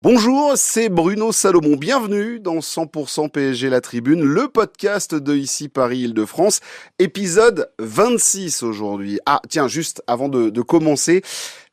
Bonjour, c'est Bruno Salomon. Bienvenue dans 100% PSG La Tribune, le podcast de ici Paris Île-de-France, épisode 26 aujourd'hui. Ah tiens, juste avant de commencer,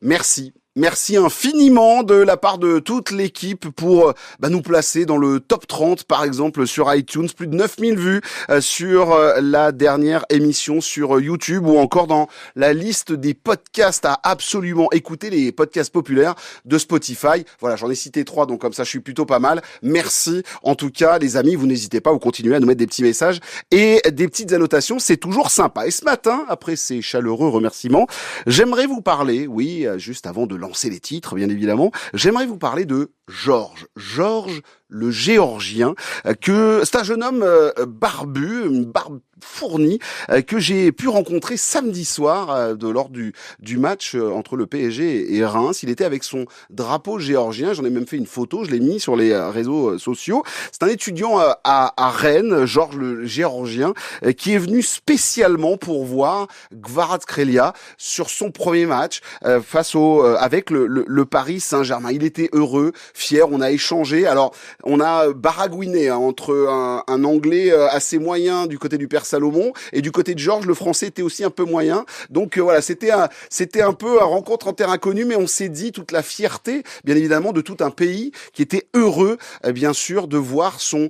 merci. Merci infiniment de la part de toute l'équipe pour nous placer dans le top 30 par exemple sur iTunes, plus de 9000 vues sur la dernière émission sur YouTube ou encore dans la liste des podcasts à absolument écouter, les podcasts populaires de Spotify. Voilà, j'en ai cité 3 donc comme ça je suis plutôt pas mal. Merci en tout cas les amis, vous n'hésitez pas, vous continuez à nous mettre des petits messages et des petites annotations, c'est toujours sympa. Et ce matin, après ces chaleureux remerciements, j'aimerais vous parler, juste avant de lancer les titres, bien évidemment, j'aimerais vous parler de Georges. Georges, le Géorgien, c'est un jeune homme barbu, une barbe fournie, que j'ai pu rencontrer samedi soir lors du match entre le PSG et Reims. Il était avec son drapeau géorgien, j'en ai même fait une photo, je l'ai mis sur les réseaux sociaux. C'est un étudiant à Rennes, Georges le Géorgien, qui est venu spécialement pour voir Kvaratskhelia sur son premier match avec le Paris Saint-Germain. Il était heureux, fier, on a échangé. Alors, on a baragouiné entre un anglais assez moyen du côté du père Salomon et du côté de Georges, le français était aussi un peu moyen. Donc voilà, c'était un peu une rencontre en terre inconnue, mais on s'est dit toute la fierté, bien évidemment, de tout un pays qui était heureux, bien sûr, de voir son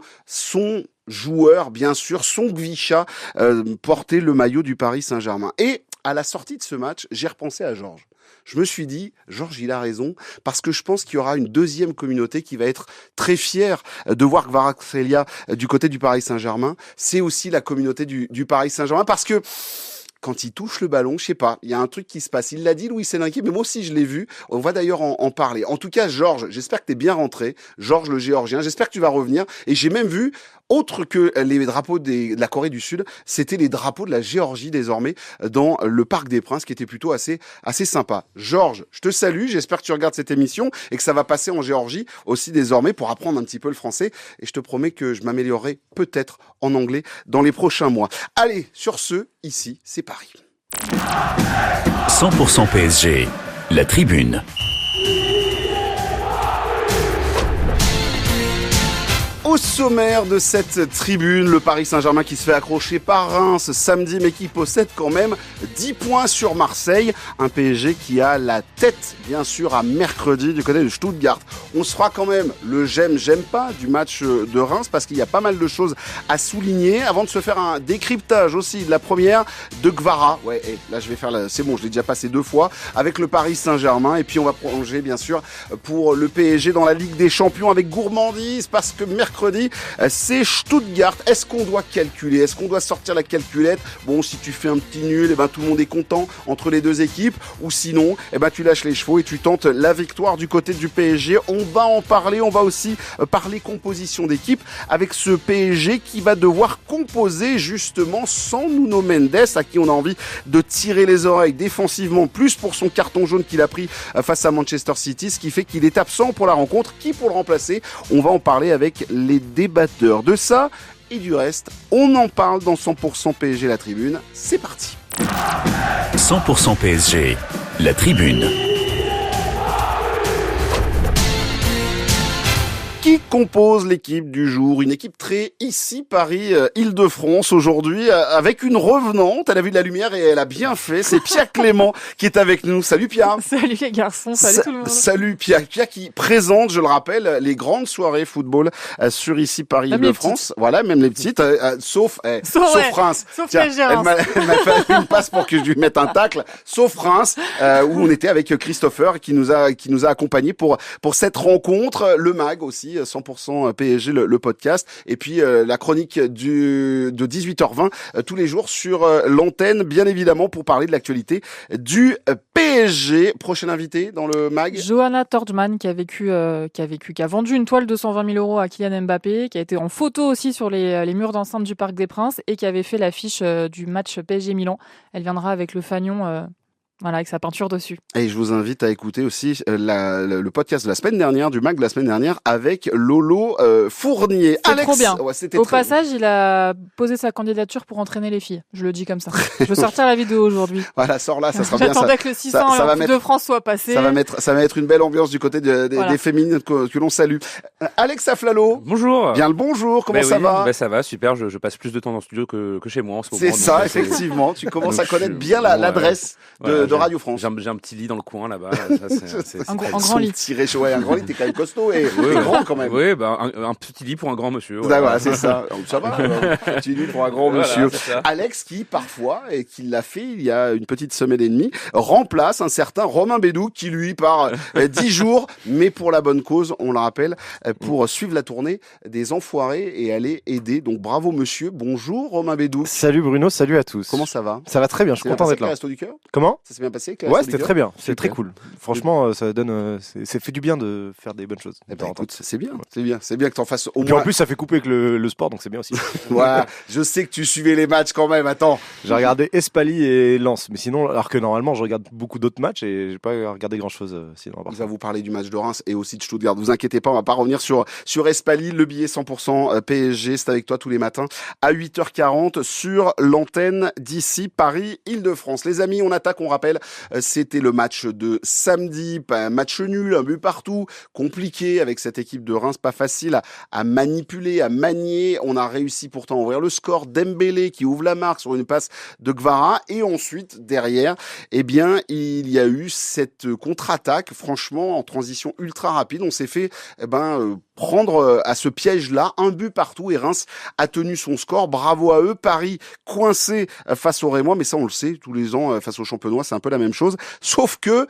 joueur, bien sûr, son Gvicha, porter le maillot du Paris Saint-Germain. Et à la sortie de ce match, j'ai repensé à Georges. Je me suis dit, Georges, il a raison, parce que je pense qu'il y aura une deuxième communauté qui va être très fière de voir Kvaratskhelia du côté du Paris Saint-Germain. C'est aussi la communauté du Paris Saint-Germain, parce que quand il touche le ballon, je sais pas, il y a un truc qui se passe. Il l'a dit, Luis Enrique, mais moi aussi je l'ai vu. On va d'ailleurs en parler. En tout cas, Georges, j'espère que t'es bien rentré. Georges le Géorgien, j'espère que tu vas revenir. Et j'ai même vu, autre que les drapeaux de la Corée du Sud, c'était les drapeaux de la Géorgie désormais dans le Parc des Princes, qui était plutôt assez sympa. Georges, je te salue, j'espère que tu regardes cette émission et que ça va passer en Géorgie aussi désormais pour apprendre un petit peu le français. Et je te promets que je m'améliorerai peut-être en anglais dans les prochains mois. Allez, sur ce, ici, c'est Paris. 100% PSG, la tribune. Au sommaire de cette tribune, le Paris Saint-Germain qui se fait accrocher par Reims samedi, mais qui possède quand même 10 points sur Marseille. Un PSG qui a la tête, bien sûr, à mercredi du côté de Stuttgart. On se fera quand même le j'aime pas du match de Reims parce qu'il y a pas mal de choses à souligner avant de se faire un décryptage aussi de la première de Kvara. Ouais, là je vais faire c'est bon, je l'ai déjà passé 2 fois avec le Paris Saint-Germain et puis on va prolonger bien sûr pour le PSG dans la Ligue des Champions avec gourmandise parce que mercredi, c'est Stuttgart. Est-ce qu'on doit calculer? Est-ce qu'on doit sortir la calculette? Bon, si tu fais un petit nul, tout le monde est content entre les deux équipes. Ou sinon, tu lâches les chevaux et tu tentes la victoire du côté du PSG. On va en parler. On va aussi parler composition d'équipe avec ce PSG qui va devoir composer justement sans Nuno Mendes, à qui on a envie de tirer les oreilles défensivement, plus pour son carton jaune qu'il a pris face à Manchester City, ce qui fait qu'il est absent pour la rencontre. Qui pour le remplacer? On va en parler avec les débatteurs de ça et du reste. On en parle dans 100% PSG La Tribune. C'est parti. 100% PSG, la tribune. Qui compose l'équipe du jour? Une équipe très ici Paris Île-de-France aujourd'hui avec une revenante. Elle a vu de la lumière et elle a bien fait. C'est Pia Clément qui est avec nous. Salut Pia. Salut les garçons, salut tout le monde. Salut Pia. Pia qui présente, je le rappelle, les grandes soirées football sur ici Paris Île-de-France. Voilà, même les petites, sauf Reims. Sauf Tiens, PSG elle m'a fait une passe pour que je lui mette un tacle. Sauf Reims, où on était avec Christopher qui nous a accompagnés pour cette rencontre. Le mag aussi. 100% PSG, le podcast, et puis la chronique de 18h20 tous les jours sur l'antenne, bien évidemment, pour parler de l'actualité du PSG. Prochain invité dans le mag, Johanna Tordman qui a vendu une toile de 120 000 euros à Kylian Mbappé, qui a été en photo aussi sur les murs d'enceinte du Parc des Princes et qui avait fait l'affiche du match PSG Milan. Elle viendra avec le fanion Voilà, avec sa peinture dessus. Et je vous invite à écouter aussi le podcast de la semaine dernière, du MAC de la semaine dernière, avec Lolo Fournier. C'était trop bien. Ouais, c'était Au très passage, il a posé sa candidature pour entraîner les filles. Je le dis comme ça. Je veux sortir la vidéo aujourd'hui. Voilà, sors là, ça sera bien. J'attendais que le 600 ça va de France soit passé. Ça va mettre une belle ambiance du côté des féminines que l'on salue. Alex Aflalo. Bonjour. Bien le bonjour, comment ça va? Ça va, super. Je passe plus de temps dans le studio que chez moi en ce moment. C'est ça, effectivement. Tu commences à connaître bien l'adresse de Radio France. J'ai un petit lit dans le coin là-bas. Un grand lit. Un grand lit, t'es quand même costaud et grand quand même. Oui, un petit lit pour un grand monsieur. Voilà, c'est ça. Ça va, un petit lit pour un grand monsieur. Voilà, Alex qui, parfois, et qui l'a fait il y a une petite semaine et demie, remplace un certain Romain Bédou qui, lui, part 10 jours, mais pour la bonne cause, on le rappelle, pour suivre la tournée des Enfoirés et aller aider. Donc bravo monsieur. Bonjour Romain Bédou. Salut Bruno, salut à tous. Comment ça va? Ça va très bien, je suis content d'être là. Resto du Cœur? Comment? Ça s'est bien passé? Ouais, c'était très bien, c'est Super. très cool. Franchement, ça donne, c'est fait du bien de faire des bonnes choses. Eh ben, écoute, c'est bien que t'en fasses au Puis moins. en plus, ça fait couper avec le sport, donc c'est bien aussi. Ouais, je sais que tu suivais les matchs quand même. Attends. J'ai regardé Espali et Lens, mais sinon, alors que normalement, je regarde beaucoup d'autres matchs et j'ai pas regardé grand chose sinon. On va vous parler du match de Reims et aussi de Stuttgart. Vous inquiétez pas, on va pas revenir sur Espali, le billet 100% PSG. C'est avec toi tous les matins à 8h40 sur l'antenne d'ici Paris, Île-de-France. Les amis, on attaque, on rappelle, c'était le match de samedi, pas un match nul, un but partout, compliqué avec cette équipe de Reims, pas facile à manipuler, à manier. On a réussi pourtant à ouvrir le score. Dembélé qui ouvre la marque sur une passe de Gvara et ensuite derrière, eh bien, il y a eu cette contre-attaque, franchement, en transition ultra rapide. On s'est fait, prendre à ce piège-là, un but partout et Reims a tenu son score. Bravo à eux. Paris coincé face aux Rémois, mais ça on le sait, tous les ans face aux Champenois, c'est un peu la même chose. Sauf que,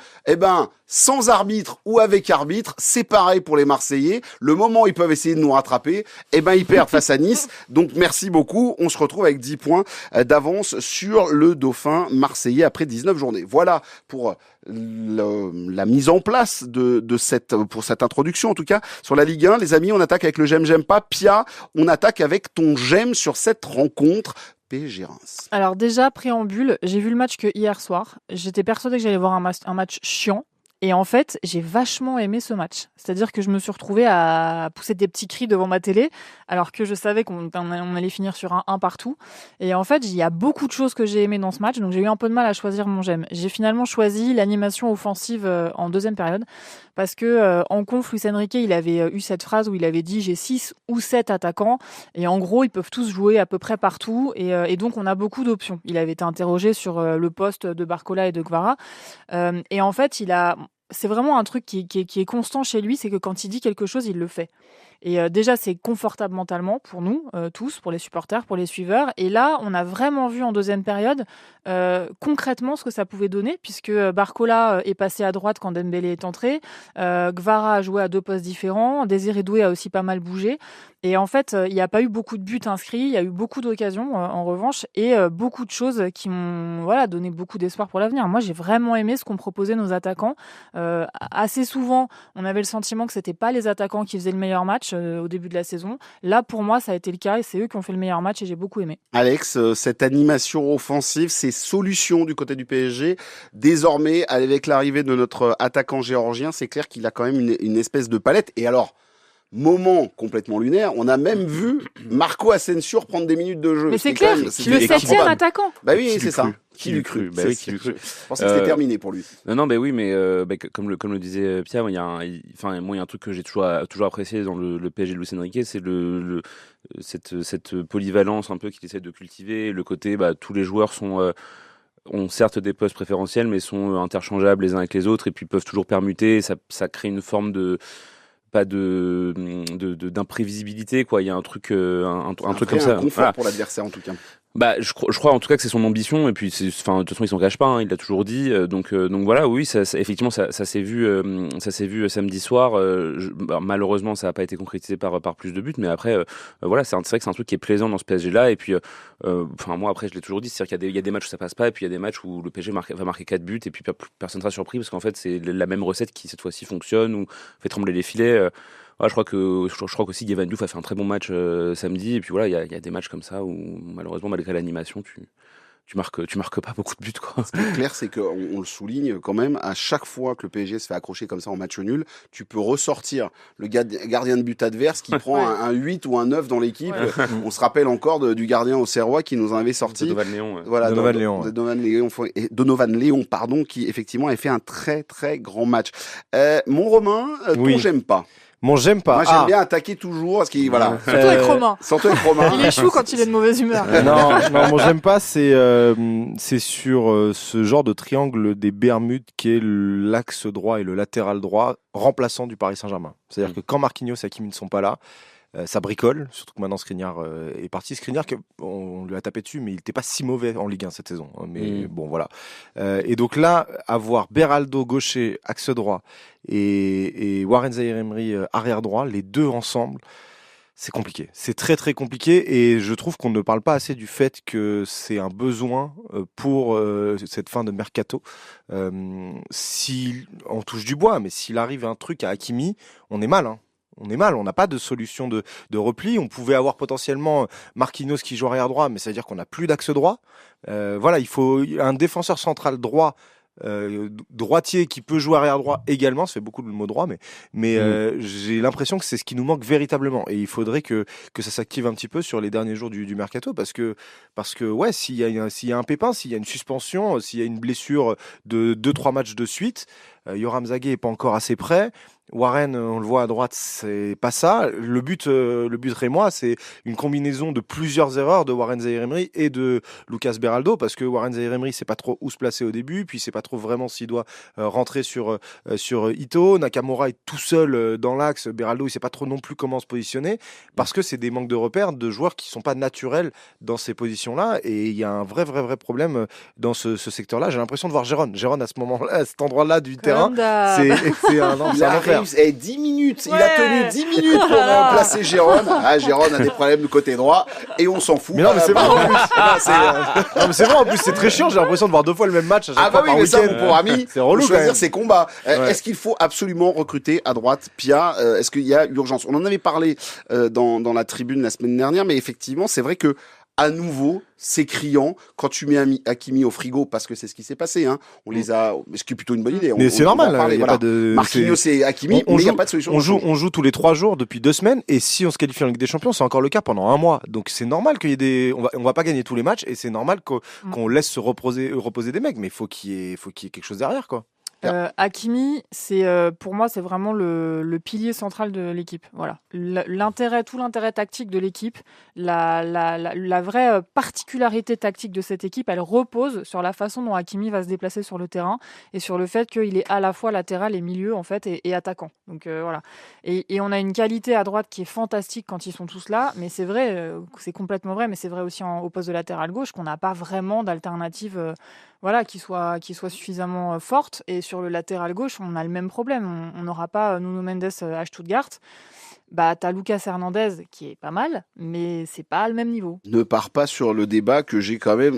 sans arbitre ou avec arbitre, c'est pareil pour les Marseillais. Le moment où ils peuvent essayer de nous rattraper, ils perdent face à Nice. Donc merci beaucoup. On se retrouve avec 10 points d'avance sur le Dauphin marseillais après 19 journées. Voilà pour la mise en place pour cette introduction, en tout cas, sur la Ligue 1. Les amis, on attaque avec le j'aime pas. Pia, on attaque avec ton j'aime sur cette rencontre. PSG Reims. Alors déjà, préambule, j'ai vu le match que hier soir. J'étais persuadée que j'allais voir un match chiant. Et en fait, j'ai vachement aimé ce match. C'est-à-dire que je me suis retrouvée à pousser des petits cris devant ma télé, alors que je savais qu'on allait finir sur un partout. Et en fait, il y a beaucoup de choses que j'ai aimées dans ce match, donc j'ai eu un peu de mal à choisir mon j'aime. J'ai finalement choisi l'animation offensive en deuxième période, parce que en conf, Luis Enrique, il avait eu cette phrase où il avait dit « j'ai 6 ou 7 attaquants, et en gros, ils peuvent tous jouer à peu près partout, et donc on a beaucoup d'options ». Il avait été interrogé sur le poste de Barcola et de Gvara, et en fait, c'est vraiment un truc qui est constant chez lui, c'est que quand il dit quelque chose, il le fait. Et déjà, c'est confortable mentalement pour nous, tous, pour les supporters, pour les suiveurs. Et là, on a vraiment vu en deuxième période concrètement ce que ça pouvait donner, puisque Barcola est passé à droite quand Dembélé est entré. Gvara a joué à 2 postes différents. Désiré Doué a aussi pas mal bougé. Et en fait, il n'y a pas eu beaucoup de buts inscrits. Il y a eu beaucoup d'occasions, en revanche, et beaucoup de choses qui m'ont donné beaucoup d'espoir pour l'avenir. Moi, j'ai vraiment aimé ce qu'ont proposé nos attaquants. Assez souvent, on avait le sentiment que c'était pas les attaquants qui faisaient le meilleur match au début de la saison. Là, pour moi, ça a été le cas et c'est eux qui ont fait le meilleur match et j'ai beaucoup aimé. Alex, cette animation offensive, ces solutions du côté du PSG, désormais, avec l'arrivée de notre attaquant géorgien, c'est clair qu'il a quand même une espèce de palette. Et alors, moment complètement lunaire, on a même vu Marco Asensio prendre des minutes de jeu. Mais c'est clair, le 7e attaquant. Bah oui, c'est ça. Qui l'eût cru? Bah oui, qui l'eût cru. Je pensais que c'était terminé pour lui. Non, oui, mais comme le disait Pierre, il y a un truc que j'ai toujours apprécié dans le PSG de Luis Enrique, c'est cette polyvalence un peu qu'il essaie de cultiver, le côté tous les joueurs ont certes des postes préférentiels, mais sont interchangeables les uns avec les autres et puis peuvent toujours permuter. Ça crée une forme d'imprévisibilité, quoi. Il y a un truc truc comme ça. Un confort pour l'adversaire en tout cas. Je crois en tout cas que c'est son ambition et puis de toute façon il s'en cache pas, hein, il l'a toujours dit, donc voilà, oui, effectivement ça s'est vu samedi soir. Malheureusement ça n'a pas été concrétisé par plus de buts, mais après voilà, c'est vrai que c'est un truc qui est plaisant dans ce PSG là. Et puis moi après je l'ai toujours dit, c'est-à-dire qu'il y a des matchs où ça passe pas et puis il y a des matchs où le PSG va marquer 4 buts et puis personne sera surpris parce qu'en fait c'est la même recette qui cette fois-ci fonctionne ou fait trembler les filets. Ouais, je crois qu'aussi Kevin Diouf a fait un très bon match samedi et puis voilà, il y a des matchs comme ça où malheureusement malgré l'animation tu marques pas beaucoup de buts, quoi. Ce qui est clair, c'est qu'on le souligne quand même, à chaque fois que le PSG se fait accrocher comme ça en match nul, tu peux ressortir le gardien de but adverse qui prend un 8 ou un 9 dans l'équipe. Ouais. On se rappelle encore du gardien auxerrois qui nous en avait sorti. Donovan Léon. Voilà, Donovan Léon, pardon, qui effectivement a fait un très très grand match. Mon Romain, ton j'aime pas. Mon j'aime pas. Moi, j'aime bien attaquer toujours, parce qu'il voilà. Surtout avec Romain. Surtout avec Romain. Il échoue quand il est de mauvaise humeur. non, mon j'aime pas, c'est sur ce genre de triangle des Bermudes qui est l'axe droit et le latéral droit remplaçant du Paris Saint-Germain. C'est-à-dire que quand Marquinhos et Hakimi ne sont pas là, ça bricole, surtout que maintenant Skriniar est parti. Skriniar, on lui a tapé dessus, mais il n'était pas si mauvais en Ligue 1 cette saison. Mais bon, voilà. Et donc là, avoir Beraldo gaucher, axe droit, et Warren Zaïre-Emery arrière droit, les deux ensemble, c'est compliqué. C'est très très compliqué, et je trouve qu'on ne parle pas assez du fait que c'est un besoin pour cette fin de mercato. Si on touche du bois, mais s'il arrive un truc à Hakimi, on est mal, hein. On est mal, on n'a pas de solution de repli. On pouvait avoir potentiellement Marquinhos qui joue arrière droit, mais ça veut dire qu'on n'a plus d'axe droit. Voilà, il faut un défenseur central droit, droitier qui peut jouer arrière droit également. Ça fait beaucoup de mots droit, mais j'ai l'impression que c'est ce qui nous manque véritablement. Et il faudrait que ça s'active un petit peu sur les derniers jours du mercato, parce que ouais, s'il y a un pépin, s'il y a une suspension, s'il y a une blessure de 2-3 matchs de suite, Yoram Zagué est pas encore assez prêt. Warren, on le voit à droite, c'est pas ça. Le but rémois, c'est une combinaison de plusieurs erreurs de Warren Zaïre-Emery et de Lucas Beraldo, parce que Warren Zaïre-Emery sait pas trop où se placer au début, puis sait pas trop vraiment s'il doit rentrer sur Ito. Nakamura est tout seul dans l'axe. Beraldo, il sait pas trop non plus comment se positionner, parce que c'est des manques de repères de joueurs qui sont pas naturels dans ces positions-là, et il y a un vrai problème dans ce secteur-là. J'ai l'impression de voir Jérôme à ce moment-là, à cet endroit-là du terrain. C'est un enfer. 10 minutes, il a tenu 10 minutes pour remplacer Jérôme. Jérôme a des problèmes du côté droit et on s'en fout. Mais non, mais c'est vrai en plus. Non, mais c'est vrai en plus, c'est très chiant. J'ai l'impression de voir 2 fois le même match à chaque fois par mais week-end. ça, mon pauvre ami, c'est relou, choisir ses combats. Est-ce qu'il faut absolument recruter à droite, Pia? Est-ce qu'il y a urgence? On en avait parlé dans la tribune la semaine dernière, mais effectivement, c'est vrai que à nouveau, c'est criant quand tu mets Hakimi au frigo, parce que c'est ce qui s'est passé. Hein. On les a, ce qui est plutôt une bonne idée. Mais c'est normal. Il y a pas de Marquinhos et Hakimi, mais il n'y a pas de solution. On joue tous les 3 jours depuis 2 semaines, et si on se qualifie en Ligue des Champions, c'est encore le cas pendant 1 mois. Donc c'est normal qu'il y ait des. On va pas gagner tous les matchs, et c'est normal qu'on laisse se reposer des mecs. Mais il faut qu'il y ait quelque chose derrière, quoi. Hakimi, pour moi, c'est vraiment le pilier central de l'équipe. Voilà. Tout l'intérêt tactique de l'équipe, la vraie particularité tactique de cette équipe, elle repose sur la façon dont Hakimi va se déplacer sur le terrain, et sur le fait qu'il est à la fois latéral et milieu, en fait, et attaquant. Donc voilà. Et on a une qualité à droite qui est fantastique quand ils sont tous là, mais c'est vrai, c'est complètement vrai, mais c'est vrai aussi au poste de latéral gauche qu'on n'a pas vraiment d'alternative. Qui soit suffisamment forte. Et sur le latéral gauche, on a le même problème. On n'aura pas Nuno Mendes à Stuttgart. T'as Lucas Hernandez qui est pas mal, mais c'est pas le même niveau. Ne pars pas sur le débat que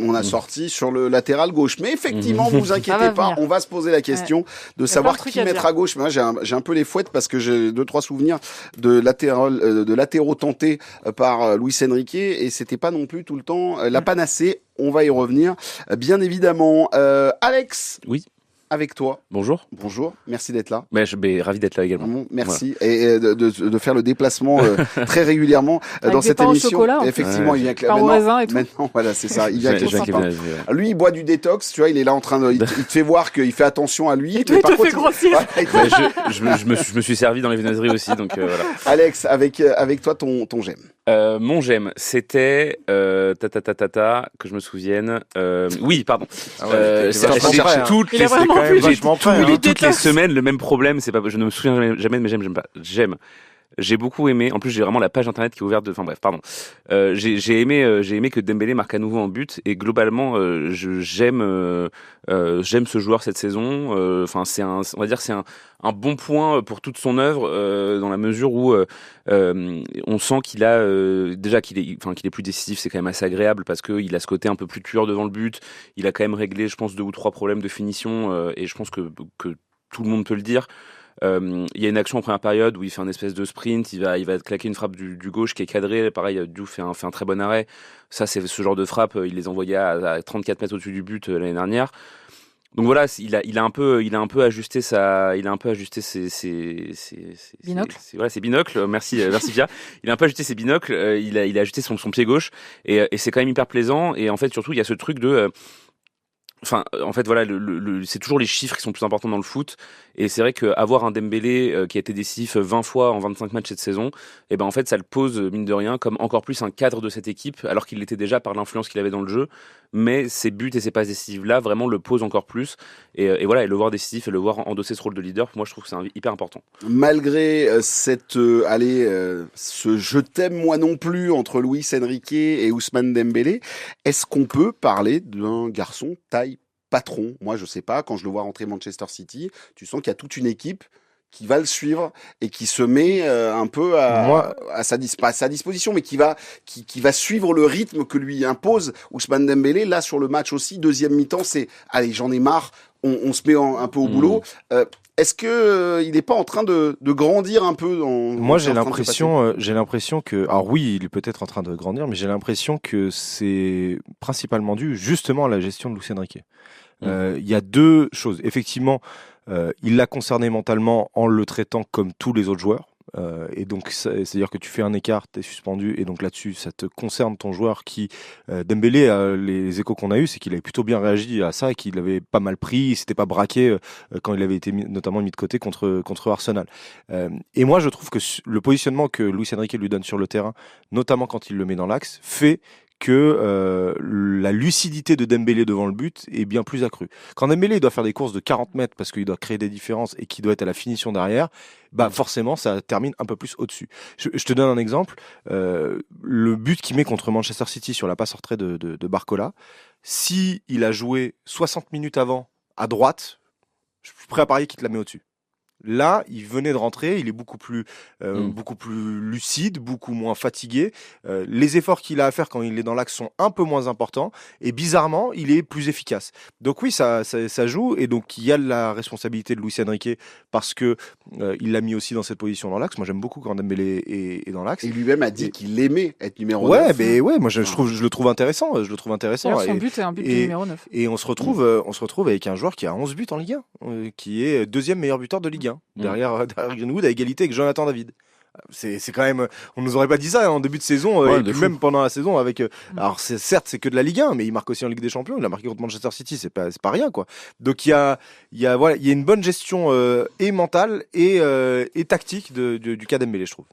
on a sorti sur le latéral gauche. Mais effectivement, vous inquiétez pas, on va se poser la question de savoir qui mettre à gauche. Mais là, j'ai un peu les fouettes, parce que j'ai 2-3 souvenirs de latéraux tentés par Luis Enrique, et c'était pas non plus tout le temps la panacée. On va y revenir, bien évidemment. Alex. Oui. Avec toi. Bonjour. Bonjour, merci d'être là. Ravi d'être là également. Merci, voilà. Et de faire le déplacement très régulièrement dans cette émission. Chocolat, effectivement, il vient avec pain au raisin et tout. Maintenant, voilà, c'est ça. Il vient avec les pain. Lui, il boit du détox, tu vois, il est là en train de, il te fait voir qu'il fait attention à lui. Et toi, il te fait grossir. Je me suis servi dans les viennoiseries aussi, donc voilà. Alex, avec toi, ton j'aime. Mon j'aime, c'était que je me souvienne. Oui, pardon. Toutes les semaines le même problème. C'est pas, je ne me souviens jamais, mais j'aime pas. J'ai beaucoup aimé. En plus, j'ai vraiment la page internet qui est ouverte. Enfin bref, pardon. J'ai aimé que Dembélé marque à nouveau en but, et globalement, j'aime ce joueur cette saison. Enfin, on va dire, c'est un bon point pour toute son œuvre, dans la mesure où on sent qu'il a déjà qu'il est plus décisif. C'est quand même assez agréable, parce que il a ce côté un peu plus tueur devant le but. Il a quand même réglé, je pense, 2 ou 3 problèmes de finition, et je pense que tout le monde peut le dire. Il y a une action en première période où il fait un espèce de sprint, il va claquer une frappe du gauche qui est cadrée. Pareil, Diouf fait un très bon arrêt. Ça, c'est ce genre de frappe. Il les envoyait à 34 mètres au-dessus du but l'année dernière. Donc voilà, il a un peu ajusté ses Binocles. ses binocles. Merci Pia. Il a un peu ajusté ses binocles. Il a ajusté son pied gauche et c'est quand même hyper plaisant. Et en fait, surtout, il y a ce truc de Enfin, en fait, voilà, c'est toujours les chiffres qui sont plus importants dans le foot. Et c'est vrai qu'avoir un Dembélé qui a été décisif 20 fois en 25 matchs cette saison, et ben en fait, ça le pose, mine de rien, comme encore plus un cadre de cette équipe, alors qu'il l'était déjà par l'influence qu'il avait dans le jeu. Mais ses buts et ses passes décisives-là, vraiment, le posent encore plus. Et voilà, et le voir décisif et le voir endosser ce rôle de leader, pour moi, je trouve que c'est hyper important. Malgré ce je t'aime moi non plus entre Luis Enrique et Ousmane Dembélé, est-ce qu'on peut parler d'un garçon taille patron? Moi, je sais pas, quand je le vois rentrer Manchester City, tu sens qu'il y a toute une équipe qui va le suivre et qui se met un peu à sa disposition, mais qui va suivre le rythme que lui impose Ousmane Dembélé. Là, sur le match aussi, deuxième mi-temps, c'est allez, j'en ai marre, on se met un peu au boulot. Est-ce que il n'est pas en train de grandir un peu Moi, j'ai l'impression que, alors oui, il est peut-être en train de grandir, mais j'ai l'impression que c'est principalement dû justement à la gestion de Luis Enrique. Il y a deux choses. Effectivement, il l'a concerné mentalement en le traitant comme tous les autres joueurs. Et donc, c'est-à-dire que tu fais un écart, t'es suspendu, et donc là-dessus, ça te concerne ton joueur qui, Dembélé, les échos qu'on a eu, c'est qu'il avait plutôt bien réagi à ça et qu'il avait pas mal pris, il s'était pas braqué quand il avait été notamment mis de côté contre Arsenal. Et moi, je trouve que le positionnement que Luis Enrique lui donne sur le terrain, notamment quand il le met dans l'axe, fait que la lucidité de Dembélé devant le but est bien plus accrue. Quand Dembélé doit faire des courses de 40 mètres parce qu'il doit créer des différences et qu'il doit être à la finition derrière, bah forcément ça termine un peu plus au-dessus. Je te donne un exemple, le but qu'il met contre Manchester City sur la passe en retrait de Barcola, si il a joué 60 minutes avant à droite, je suis prêt à parier qu'il te la met au-dessus. Là, il venait de rentrer, il est beaucoup plus lucide, beaucoup moins fatigué. Les efforts qu'il a à faire quand il est dans l'axe sont un peu moins importants et bizarrement, il est plus efficace. Donc oui, ça joue et donc il y a la responsabilité de Luis Enrique parce que il l'a mis aussi dans cette position dans l'axe. Moi, j'aime beaucoup quand Dembélé est dans l'axe. Et lui-même a dit qu'il aimait être numéro 9. Ouais, mais ouais, moi je le trouve intéressant. D'ailleurs, son but est un but de numéro 9. Et on se retrouve avec un joueur qui a 11 buts en Ligue 1, qui est deuxième meilleur buteur de Ligue 1. Derrière Greenwood à égalité avec Jonathan David. C'est quand même, on nous aurait pas dit ça en début de saison et même pendant la saison avec. Alors certes c'est que de la Ligue 1, mais il marque aussi en Ligue des Champions. Il a marqué contre Manchester City, c'est pas rien quoi. Donc il y a une bonne gestion et mentale et tactique du cas Dembélé, je trouve.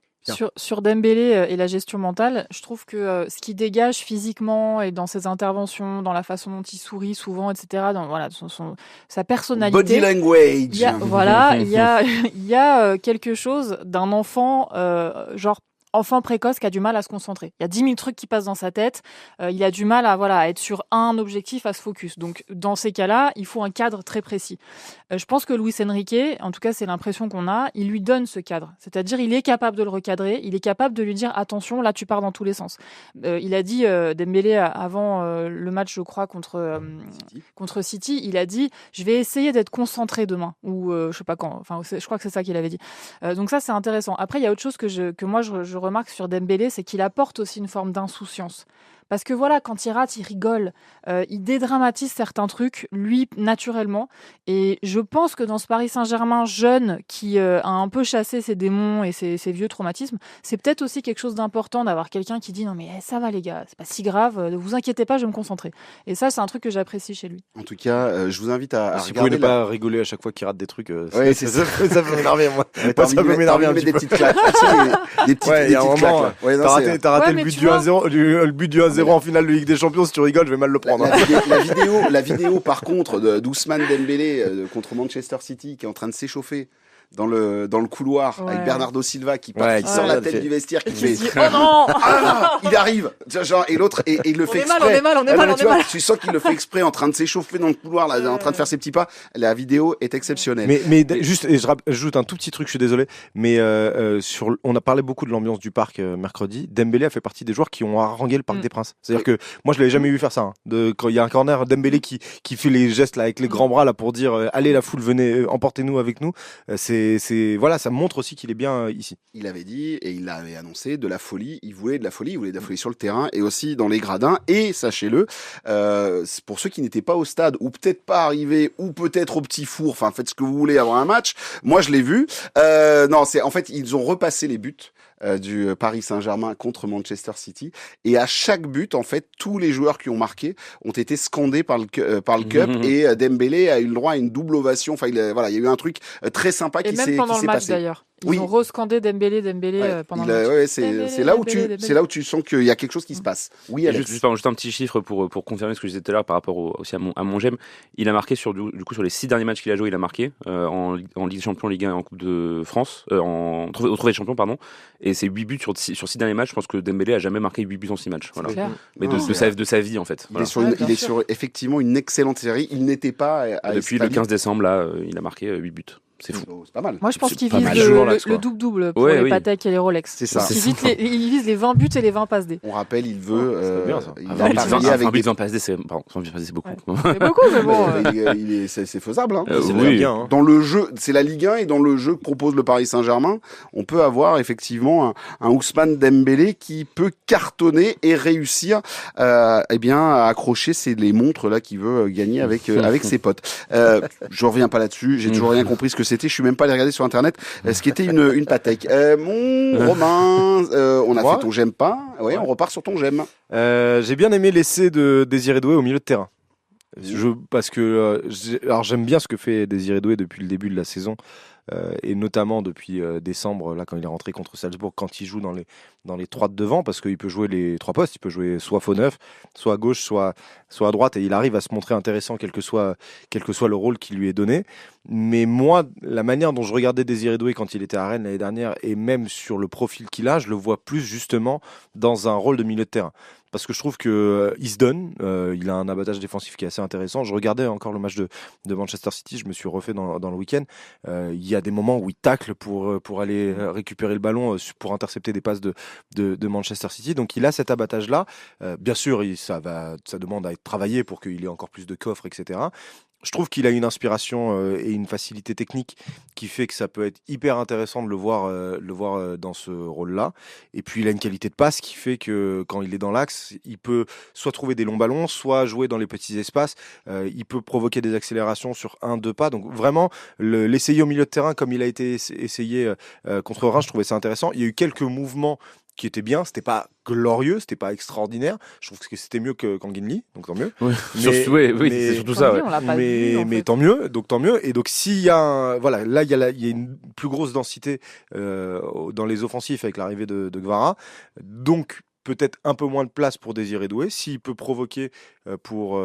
Sur Dembélé et la gestion mentale, je trouve que ce qui dégage physiquement et dans ses interventions, dans la façon dont il sourit souvent, etc., dans voilà sa personnalité, body language, il y a quelque chose d'un enfant genre enfant précoce qui a du mal à se concentrer. Il y a 10 000 trucs qui passent dans sa tête. Il a du mal à être sur un objectif, à se focus. Donc, dans ces cas-là, il faut un cadre très précis. Je pense que Luis Enrique, en tout cas, c'est l'impression qu'on a, il lui donne ce cadre. C'est-à-dire, il est capable de le recadrer. Il est capable de lui dire, attention, là, tu pars dans tous les sens. Il a dit, Dembélé, avant le match, je crois, contre City, il a dit, je vais essayer d'être concentré demain. Ou, je sais pas quand. Enfin, je crois que c'est ça qu'il avait dit. Donc ça, c'est intéressant. Après, il y a autre chose que moi, je remarque sur Dembélé, c'est qu'il apporte aussi une forme d'insouciance. Parce que voilà, quand il rate, il rigole, il dédramatise certains trucs, lui, naturellement. Et je pense que dans ce Paris Saint-Germain jeune qui a un peu chassé ses démons et ses vieux traumatismes, c'est peut-être aussi quelque chose d'important d'avoir quelqu'un qui dit « Non mais ça va les gars, c'est pas si grave, ne vous inquiétez pas, je vais me concentrer. » Et ça, c'est un truc que j'apprécie chez lui. En tout cas, je vous invite à si regarder... vous pouvez ne pas rigoler à chaque fois qu'il rate des trucs, ouais, ça peut m'énerver, moi. Ça peut m'énerver un petit peu. Des petites claques. Des petites claques. Ouais, t'as raté le but du 1-0, le but du 1-0 en finale de Ligue des Champions. Si tu rigoles, je vais mal le prendre. La vidéo, par contre, d'Ousmane Dembélé contre Manchester City qui est en train de s'échauffer dans le couloir avec Bernardo Silva qui sort la tête du vestiaire qui fait dit, oh non il arrive genre, et l'autre et il le fait exprès. On est mal. Tu sens qu'il le fait exprès en train de s'échauffer dans le couloir là, en train de faire ses petits pas. La vidéo est exceptionnelle. Mais juste, et je rajoute un tout petit truc, je suis désolé, mais on a parlé beaucoup de l'ambiance du parc mercredi. Dembélé a fait partie des joueurs qui ont harangué le Parc des Princes. C'est-à-dire que moi je l'avais jamais vu faire ça. Quand il y a un corner, Dembélé qui fait les gestes là avec les grands bras là pour dire allez la foule, venez, emportez-nous avec nous. voilà, ça montre aussi qu'il est bien ici. Il avait dit, et il l'avait annoncé, de la folie. Il voulait de la folie sur le terrain et aussi dans les gradins. Et sachez-le, pour ceux qui n'étaient pas au stade, ou peut-être pas arrivés, ou peut-être au petit four, enfin faites ce que vous voulez avant un match. Moi, je l'ai vu. Non, en fait, ils ont repassé les buts du Paris Saint-Germain contre Manchester City. Et à chaque but, en fait, tous les joueurs qui ont marqué ont été scandés par le Cup. Et Dembélé a eu le droit à une double ovation. Enfin, il y a eu un truc très sympa Et qui même s'est pendant le match passé. d'ailleurs. Ils Oui. ont rescandé Dembélé pendant le match. Ouais, c'est là où tu sens qu'il y a quelque chose qui se passe. Oui, Et Alex. juste un petit chiffre pour confirmer ce que je disais tout à l'heure par rapport aussi à mon GEM. Il a marqué sur les 6 derniers matchs qu'il a joué, il a marqué en Ligue des Champions, Ligue 1 et en Coupe de France, au Trophée des Champions, pardon. Et c'est 8 buts sur 6 derniers matchs. Je pense que Dembélé a jamais marqué 8 buts en 6 matchs. Voilà. Clair. Mais de sa vie en fait. Il est sur effectivement une excellente série. Il n'était pas Depuis le 15 décembre, là, il a marqué 8 buts. C'est fou. C'est pas mal. Moi, je pense C'est qu'il pas vise mal. Joueur là, le double-double pour Ouais, les oui. Patek et les Rolex. C'est ça. Il vise les 20 buts et les 20 passes D. On rappelle, il veut. c'est bien, ça. Il Un va parier avec des 20 passes D, c'est beaucoup. Ouais. C'est beaucoup, mais bon. c'est faisable. Hein. C'est oui. bien. Hein. Dans le jeu, c'est la Ligue 1 et dans le jeu que propose le Paris Saint-Germain, on peut avoir effectivement un Ousmane Dembélé qui peut cartonner et réussir à accrocher les montres là qu'il veut gagner avec ses potes. Je reviens pas là-dessus, j'ai toujours rien compris ce que c'était, je suis même pas allé regarder sur internet ce qu'était une Patek. Mon Romain, on a Moi fait ton j'aime pas. Ouais, on repart sur ton j'aime. J'ai bien aimé l'essai de Désiré Doué au milieu de terrain. Parce que j'aime bien ce que fait Désiré Doué depuis le début de la saison. Et notamment depuis décembre, là quand il est rentré contre Salzbourg, quand il joue dans les 3 de devant, parce qu'il peut jouer les 3 postes, il peut jouer soit faux neuf, soit à gauche, soit à droite, et il arrive à se montrer intéressant quel que soit le rôle qui lui est donné. Mais moi, la manière dont je regardais Désiré Doué quand il était à Rennes l'année dernière, et même sur le profil qu'il a, je le vois plus justement dans un rôle de milieu de terrain. Parce que je trouve qu'il se donne, il a un abattage défensif qui est assez intéressant. Je regardais encore le match de Manchester City, je me suis refait dans le week-end. Il y a des moments où il tacle pour aller récupérer le ballon, pour intercepter des passes de Manchester City. Donc il a cet abattage-là. Bien sûr, ça demande à être travaillé pour qu'il ait encore plus de coffre, etc. Je trouve qu'il a une inspiration et une facilité technique qui fait que ça peut être hyper intéressant de le voir dans ce rôle-là. Et puis il a une qualité de passe qui fait que quand il est dans l'axe, il peut soit trouver des longs ballons, soit jouer dans les petits espaces. Il peut provoquer des accélérations sur 1-2 pas. Donc vraiment, l'essayer au milieu de terrain comme il a été essayé contre Reims, je trouvais ça intéressant. Il y a eu quelques mouvements qui était bien, c'était pas glorieux, c'était pas extraordinaire. Je trouve que c'était mieux que Kanginli, donc tant mieux. Oui, c'est surtout ça. Kanginli, on l'a pas vu, en fait. Tant mieux, donc tant mieux. Et donc s'il y a il y a une plus grosse densité dans les offensifs avec l'arrivée de Guevara, donc peut-être un peu moins de place pour Désiré Doué. S'il peut provoquer pour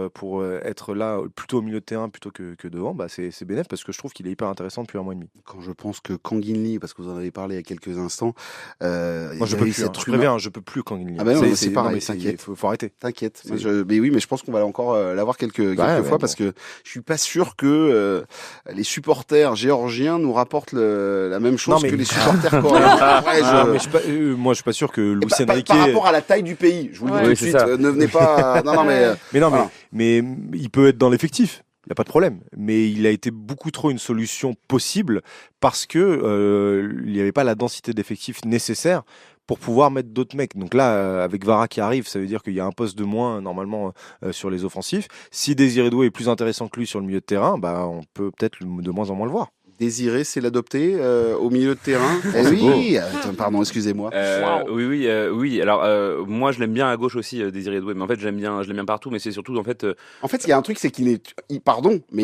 être là plutôt au milieu de terrain plutôt que devant, c'est bénéf parce que je trouve qu'il est hyper intéressant depuis un mois et demi. Quand je pense que Kanginli, parce que vous en avez parlé il y a quelques instants, moi je peux plus, je préviens, je peux plus Kanginli. Ah non, c'est pareil, t'inquiète. Faut arrêter. T'inquiète. Mais oui, mais je pense qu'on va encore l'avoir quelques fois parce que je suis pas sûr que les supporters géorgiens nous rapportent la même chose que les supporters coréens. Moi je suis pas sûr que Lucien Enrique par rapport à la taille du pays, je vous le dis tout de suite, ne venez pas. Mais il peut être dans l'effectif. Il n'y a pas de problème. Mais il a été beaucoup trop une solution possible parce que il n'y avait pas la densité d'effectifs nécessaire pour pouvoir mettre d'autres mecs. Donc là, avec Vara qui arrive, ça veut dire qu'il y a un poste de moins normalement sur les offensifs. Si Désiré Doué est plus intéressant que lui sur le milieu de terrain, on peut peut-être de moins en moins le voir. Désiré, c'est l'adopter au milieu de terrain. Oui, pardon, excusez-moi. Oui. Alors moi, je l'aime bien à gauche aussi, Désiré Doué. Mais en fait, je l'aime bien partout. Mais c'est surtout en fait. En fait, il y a un truc, c'est qu'il il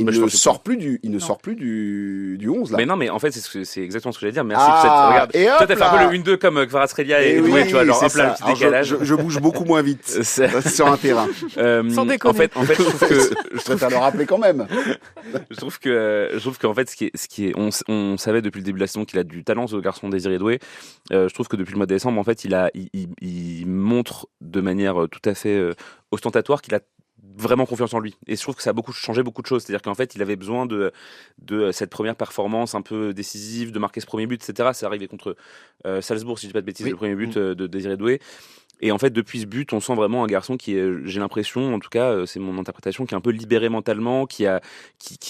ne sort plus du 11 là. Mais non, mais en fait, c'est exactement ce que j'allais dire. Merci. Regarde, toi, t'as fait un peu le 1-2 comme Kvaratskhelia et Doué, tu vois. Genre hop là, un petit décalage. Je bouge beaucoup moins vite sur un terrain. Sans déconner. En fait, je trouve que je préfère le rappeler quand même. Je trouve qu'en fait, ce qui est on savait depuis le début de la saison qu'il a du talent, ce garçon Désiré Doué. Je trouve que depuis le mois de décembre, en fait, il montre de manière tout à fait ostentatoire qu'il a vraiment confiance en lui. Et je trouve que ça a changé beaucoup de choses. C'est-à-dire qu'en fait, il avait besoin de cette première performance un peu décisive, de marquer ce premier but, etc. C'est arrivé contre Salzbourg, si je dis pas de bêtises, le premier but de Désiré Doué. Et en fait, depuis ce but, on sent vraiment un garçon qui est, j'ai l'impression, en tout cas, c'est mon interprétation, qui est un peu libéré mentalement, qui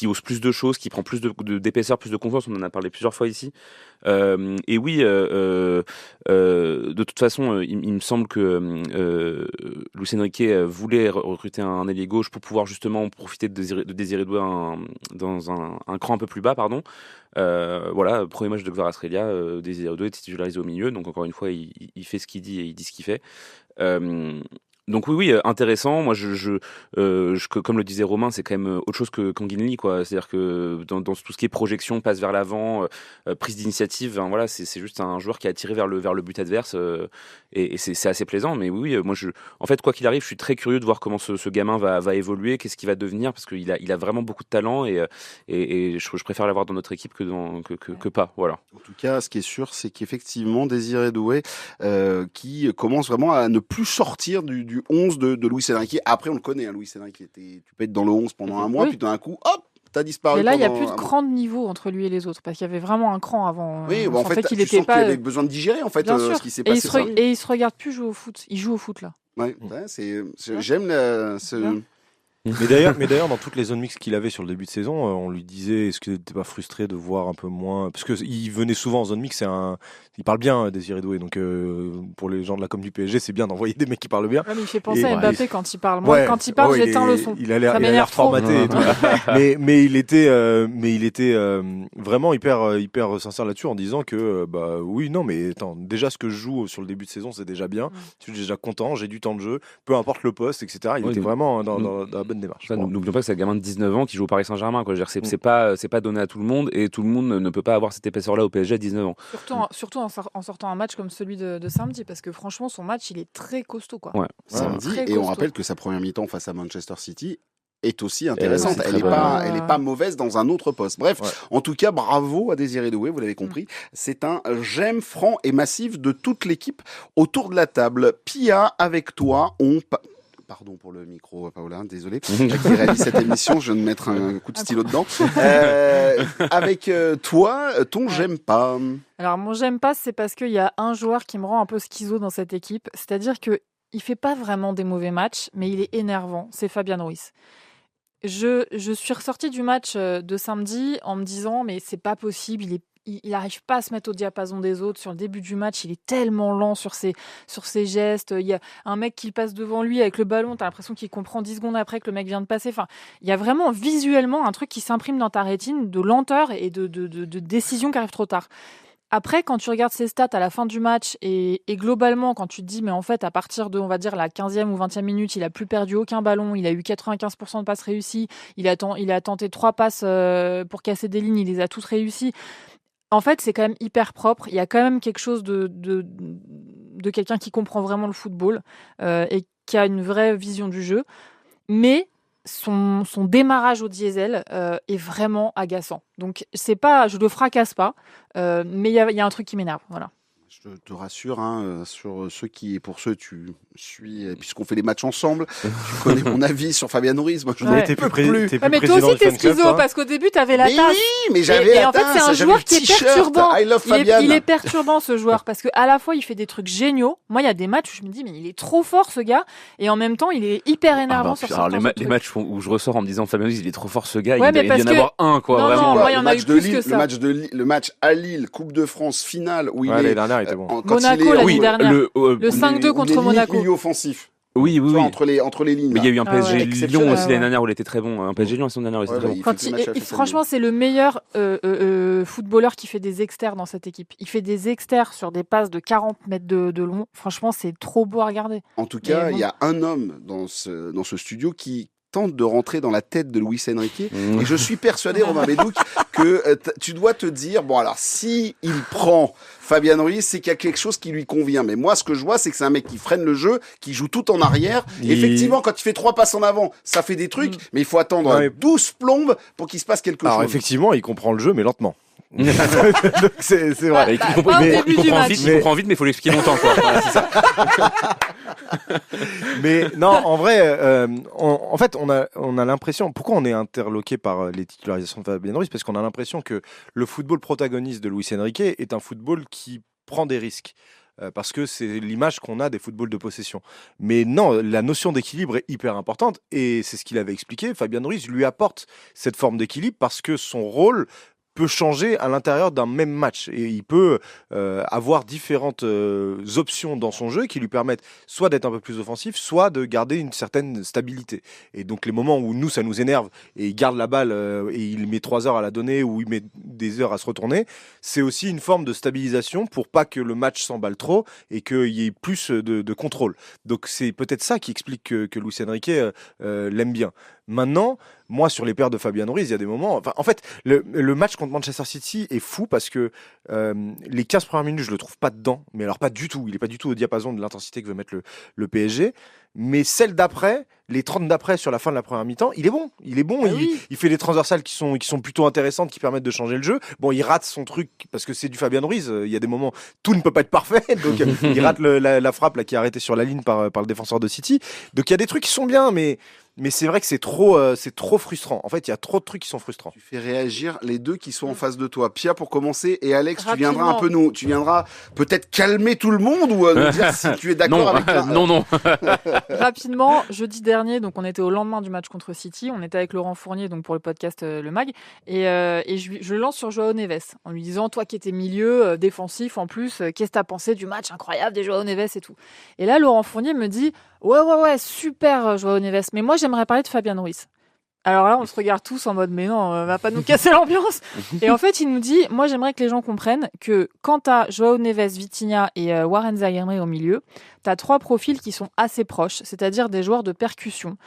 ose plus de choses, qui prend plus d'épaisseur, plus de confiance. On en a parlé plusieurs fois ici. Et oui, de toute façon, il me semble que Luis Enrique voulait recruter un ailier gauche pour pouvoir justement profiter de Désiré Doué dans un cran un peu plus bas, pardon. Voilà, premier match de Kvaratskhelia, Désiré Doué est titularisé au milieu, donc encore une fois, il fait ce qu'il dit et il dit ce qu'il fait. Donc oui, intéressant. Moi, comme le disait Romain, c'est quand même autre chose qu'Anguinli, quoi. C'est-à-dire que dans tout ce qui est projection, passe vers l'avant, prise d'initiative, hein, voilà, c'est juste un joueur qui a tiré vers le but adverse, et c'est assez plaisant. Mais oui, moi, en fait, quoi qu'il arrive, je suis très curieux de voir comment ce gamin va évoluer, qu'est-ce qu'il va devenir, parce qu'il a vraiment beaucoup de talent, et je préfère l'avoir dans notre équipe que pas. Voilà. En tout cas, ce qui est sûr, c'est qu'effectivement, Désiré Doué, qui commence vraiment à ne plus sortir du 11 de Luis Enrique. Après, on le connaît, hein, Luis Enrique. Tu peux être dans le 11 pendant un mois, Oui. puis d'un coup, hop, t'as disparu. Mais là, il n'y a pendant plus de un mois. cran de niveau entre lui et les autres, parce qu'il y avait vraiment un cran avant. Oui, On en fait, sentait qu'il tu était sens pas. qu'il avait besoin de digérer, en fait, Bien sûr. ce qui s'est Et passé. et il se regarde plus jouer au foot. Il joue au foot là. Ouais, j'aime ce... Bien. Mais d'ailleurs, dans toutes les zones mixtes qu'il avait sur le début de saison, on lui disait, est-ce que t'es pas frustré de voir un peu moins, parce que il venait souvent en zone mixte, il parle bien, Désiré Doué, donc pour les gens de la com du PSG, c'est bien d'envoyer des mecs qui parlent bien. Ouais, mais il fait penser Et- à Mbappé quand il parle. Moi, quand il parle, j'éteins le son. Il a l'air Ça m'énerve trop. formaté. Et tout. mais il était vraiment hyper sincère là-dessus en disant que bah oui, non, mais attends, déjà ce que je joue sur le début de saison, c'est déjà bien. Je suis déjà content, j'ai du temps de jeu, peu importe le poste, etc. Il Oui, était nous- vraiment dans la bonne démarche. Ça, Bon. n'oublions pas que c'est un gamin de 19 ans qui joue au Paris Saint-Germain, quoi. Je veux dire, c'est pas donné à tout le monde, et tout le monde ne peut pas avoir cette épaisseur-là au PSG à 19 ans. Surtout en sortant un match comme celui de samedi, parce que franchement, son match, il est très costaud, quoi. Ouais. samedi. Très Et on costaud. rappelle que sa première mi-temps face à Manchester City est aussi intéressante. c'est Elle très n'est bonne. pas mauvaise dans un autre poste. Bref, Ouais. en tout cas, bravo à Désiré Doué, vous l'avez compris. C'est un j'aime franc et massif de toute l'équipe autour de la table. Pia, avec toi, Pardon pour le micro, Paola, désolé. Qui réalise cette émission, je viens de mettre un coup de stylo dedans. Avec toi, ton j'aime pas. Alors, mon j'aime pas, c'est parce qu'il y a un joueur qui me rend un peu schizo dans cette équipe. C'est-à-dire que il fait pas vraiment des mauvais matchs, mais il est énervant. C'est Fabian Ruiz. Je suis ressortie du match de samedi en me disant, mais c'est pas possible, il arrive pas à se mettre au diapason des autres. Sur le début du match, il est tellement lent sur ses gestes. Il y a un mec qui passe devant lui avec le ballon, t'as l'impression qu'il comprend 10 secondes après que le mec vient de passer. Enfin, il y a vraiment visuellement un truc qui s'imprime dans ta rétine de lenteur et de décision qui arrive trop tard. Après, quand tu regardes ses stats à la fin du match et globalement, quand tu te dis, mais en fait, à partir de, on va dire, la 15e ou 20e minute, il a plus perdu aucun ballon, il a eu 95% de passes réussies, il a tenté 3 passes pour casser des lignes, il les a toutes réussies. En fait, c'est quand même hyper propre. Il y a quand même quelque chose de quelqu'un qui comprend vraiment le football et qui a une vraie vision du jeu. Mais son démarrage au diesel est vraiment agaçant. Donc, je le fracasse pas, mais il y a un truc qui m'énerve. Voilà. Je te rassure, hein, pour ceux tu suis, puisqu'on fait les matchs ensemble, tu connais mon avis sur Fabian Ruiz. Moi, je Ouais. ne peux plus. T'es Ouais, mais toi président aussi, du t'es fan club, schizo, toi parce qu'au début, t'avais la Mais tasse. oui, mais j'avais Et la en fait, c'est tasse, un j'avais joueur le qui est t-shirt, perturbant. I love Fabian. Il est perturbant, ce joueur, parce qu'à la fois, il fait des trucs géniaux. Moi, il y a des matchs où je me dis, mais il est trop fort, ce gars. Et en même temps, il est hyper énervant sur Alors, certains les trucs. matchs où je ressors en me disant Fabien Ruiz, il est trop fort ce gars, Ouais, il mais doit y en parce que- avoir un, quoi. Non, Vraiment. non, moi, il y en le a match eu de plus Lille, que ça. le match à Lille, Coupe de France finale où il Ouais, est l'année dernière, il était bon. quand Monaco, il est l'année oui, dernière. Le Le 5-2 contre Monaco. milieu offensif. Oui, Tu vois, oui. entre les lignes. Mais il y a eu un Ah ouais. PSG Lyon Exceptionnel. aussi Ouais. l'année dernière où il était très bon. Un PSG Lyon la saison dernière, il était Ouais, très bah, bon. il Quand fait le match à FSL. franchement, c'est le meilleur footballeur qui fait des exters dans cette équipe. Il fait des exters sur des passes de 40 mètres de long. Franchement, c'est trop beau à regarder. En tout cas, Mais bon. il y a un homme dans ce studio qui tente de rentrer dans la tête de Luis Enrique. Mmh. Et je suis persuadé, Romain Bédouc, que tu dois te dire, bon alors, si il prend Fabian Ruiz, c'est qu'il y a quelque chose qui lui convient. Mais moi, ce que je vois, c'est que c'est un mec qui freine le jeu, qui joue tout en arrière. Il- Effectivement, quand il fait 3 passes en avant, ça fait des trucs, mais il faut attendre Ouais. 12 plombes pour qu'il se passe quelque Alors chose. effectivement, il comprend le jeu, mais lentement. Donc c'est vrai. Il Pas comprend au il début du comprend match. vite, il comprend vite, mais il faut l'expliquer longtemps, quoi. Voilà, c'est ça. Mais non, en vrai, en fait, on a l'impression. Pourquoi on est interloqué par les titularisations de Fabian Ruiz? Parce qu'on a l'impression que le football protagoniste de Luis Enrique est un football qui prend des risques. parce que c'est l'image qu'on a des footballs de possession. Mais non, la notion d'équilibre est hyper importante et c'est ce qu'il avait expliqué. Fabien Ruiz lui apporte cette forme d'équilibre parce que son rôle peut changer à l'intérieur d'un même match et il peut avoir différentes options dans son jeu qui lui permettent soit d'être un peu plus offensif, soit de garder une certaine stabilité. Et donc les moments où nous ça nous énerve et il garde la balle et il met 3 heures à la donner ou il met des heures à se retourner, c'est aussi une forme de stabilisation pour pas que le match s'emballe trop et qu'il y ait plus de contrôle. Donc c'est peut-être ça qui explique que Luis Enrique l'aime bien. Maintenant, moi, sur les paires de Fabian Ruiz, il y a des moments... Enfin, en fait, le match contre Manchester City est fou parce que les 15 premières minutes, je le trouve pas dedans. Mais alors, pas du tout. Il est pas du tout au diapason de l'intensité que veut mettre le PSG. Mais celle d'après, les 30 d'après sur la fin de la première mi-temps, il est bon. Il est bon. Il fait des transversales qui sont plutôt intéressantes, qui permettent de changer le jeu. Bon, il rate son truc parce que c'est du Fabian Ruiz. Il y a des moments, tout ne peut pas être parfait. Donc, il rate la frappe là, qui est arrêtée sur la ligne par le défenseur de City. Donc, il y a des trucs qui sont bien, mais c'est vrai que c'est trop frustrant. En fait, il y a trop de trucs qui sont frustrants. Tu fais réagir les deux qui sont en face de toi. Pia pour commencer et Alex, Rapidement. tu viendras peut-être calmer tout le monde ou nous dire si tu es d'accord avec ça. Non. Rapidement, jeudi dernier, donc on était au lendemain du match contre City, on était avec Laurent Fournier donc pour le podcast Le Mag et je le lance sur Joao Neves en lui disant toi qui étais milieu défensif en plus, qu'est-ce que t'as pensé du match incroyable des Joao Neves et tout. Et là Laurent Fournier me dit ouais super Joao Neves, mais moi j'aimerais parler de Fabian Ruiz. Alors là, on se regarde tous en mode mais non, va pas nous casser l'ambiance. Et en fait, il nous dit moi j'aimerais que les gens comprennent que quand t'as Joao Neves, Vitinha et Warren Zaïre au milieu, t'as 3 profils qui sont assez proches, c'est-à-dire des joueurs de percussion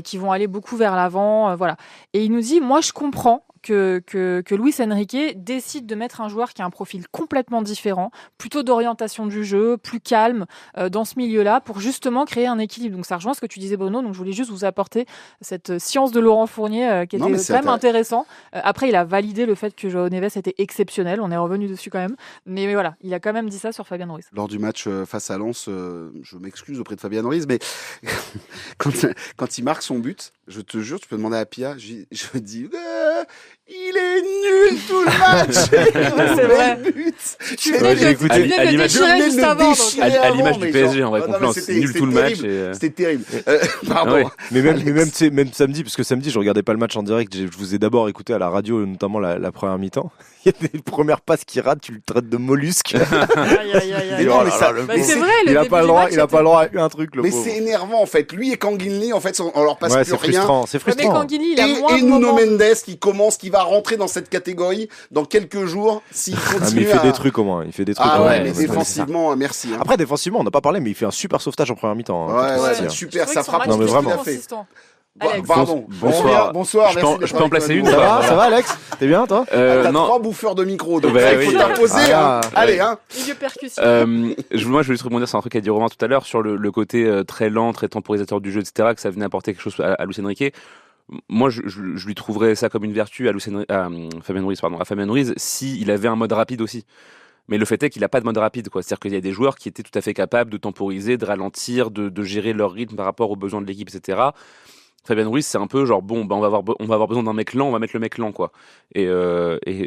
qui vont aller beaucoup vers l'avant, voilà. Et il nous dit moi je comprends que Luis Enrique décide de mettre un joueur qui a un profil complètement différent, plutôt d'orientation du jeu, plus calme dans ce milieu-là, pour justement créer un équilibre. Donc ça rejoint ce que tu disais Bruno, donc je voulais juste vous apporter cette science de Laurent Fournier qui était quand même intéressant. Après, il a validé le fait que Joao Neves était exceptionnel, on est revenu dessus quand même, mais voilà, il a quand même dit ça sur Fabian Ruiz. Lors du match face à Lens, je m'excuse auprès de Fabian Ruiz, mais quand il marque son but, je te jure, tu peux demander à Pia, je dis il est nul tout le match. C'est vrai. Tu venais j'ai écouté. de le déchirer juste avant. À l'image du PSG, en vrai, complètement, c'est nul tout le match. C'était terrible. Pardon. Ouais. Mais même samedi, parce que samedi, je regardais pas le match en direct, je vous ai d'abord écouté à la radio, notamment la première mi-temps. Il y a des premières passes qui ratent, tu le traites de mollusque. Aïe. Non, mais ça- Bah, c'est vrai, il a pas le droit, à un truc, le Mais pauvre. c'est énervant en fait. Lui et Kanginli, en fait, on leur passe Ouais, plus c'est rien. frustrant, c'est Mais frustrant. Kanguini, il a moins Et de Nuno moments. Mendes qui va rentrer dans cette catégorie dans quelques jours s'il Ah, mais continue il fait à... des trucs au moins, il fait des trucs. Ah au moins. ouais, mais c'est défensivement, merci. Hein. Après, défensivement, on n'a pas parlé, mais il fait un super sauvetage en première mi-temps. Hein, Ouais, contre City, hein. super, Je ça trouvais que son frappe. match Non, mais était vraiment. plus consistant. Alex. Pardon. Bonsoir. Bonsoir. Je merci peux d'être en avec placer nous. une, Ça ou va, pas ça va, Alex? T'es bien, toi? T'as Non. 3 bouffeurs de micro, donc Bah il faut oui. t'imposer. Ah, Hein. Allez, hein. Milieu percussion. Moi, je voulais juste rebondir sur un truc qu'a dit Romain tout à l'heure, sur le côté très lent, très temporisateur du jeu, etc., que ça venait apporter quelque chose à Luis Enrique. Moi, je lui trouverais ça comme une vertu à Fabian Ruiz, s'il avait un mode rapide aussi. Mais le fait est qu'il n'a pas de mode rapide, quoi. C'est-à-dire qu'il y a des joueurs qui étaient tout à fait capables de temporiser, de ralentir, de gérer leur rythme par rapport aux besoins de l'équipe, etc. Fabian Ruiz, c'est un peu genre bon, on va avoir besoin d'un mec lent, on va mettre le mec lent, quoi. Et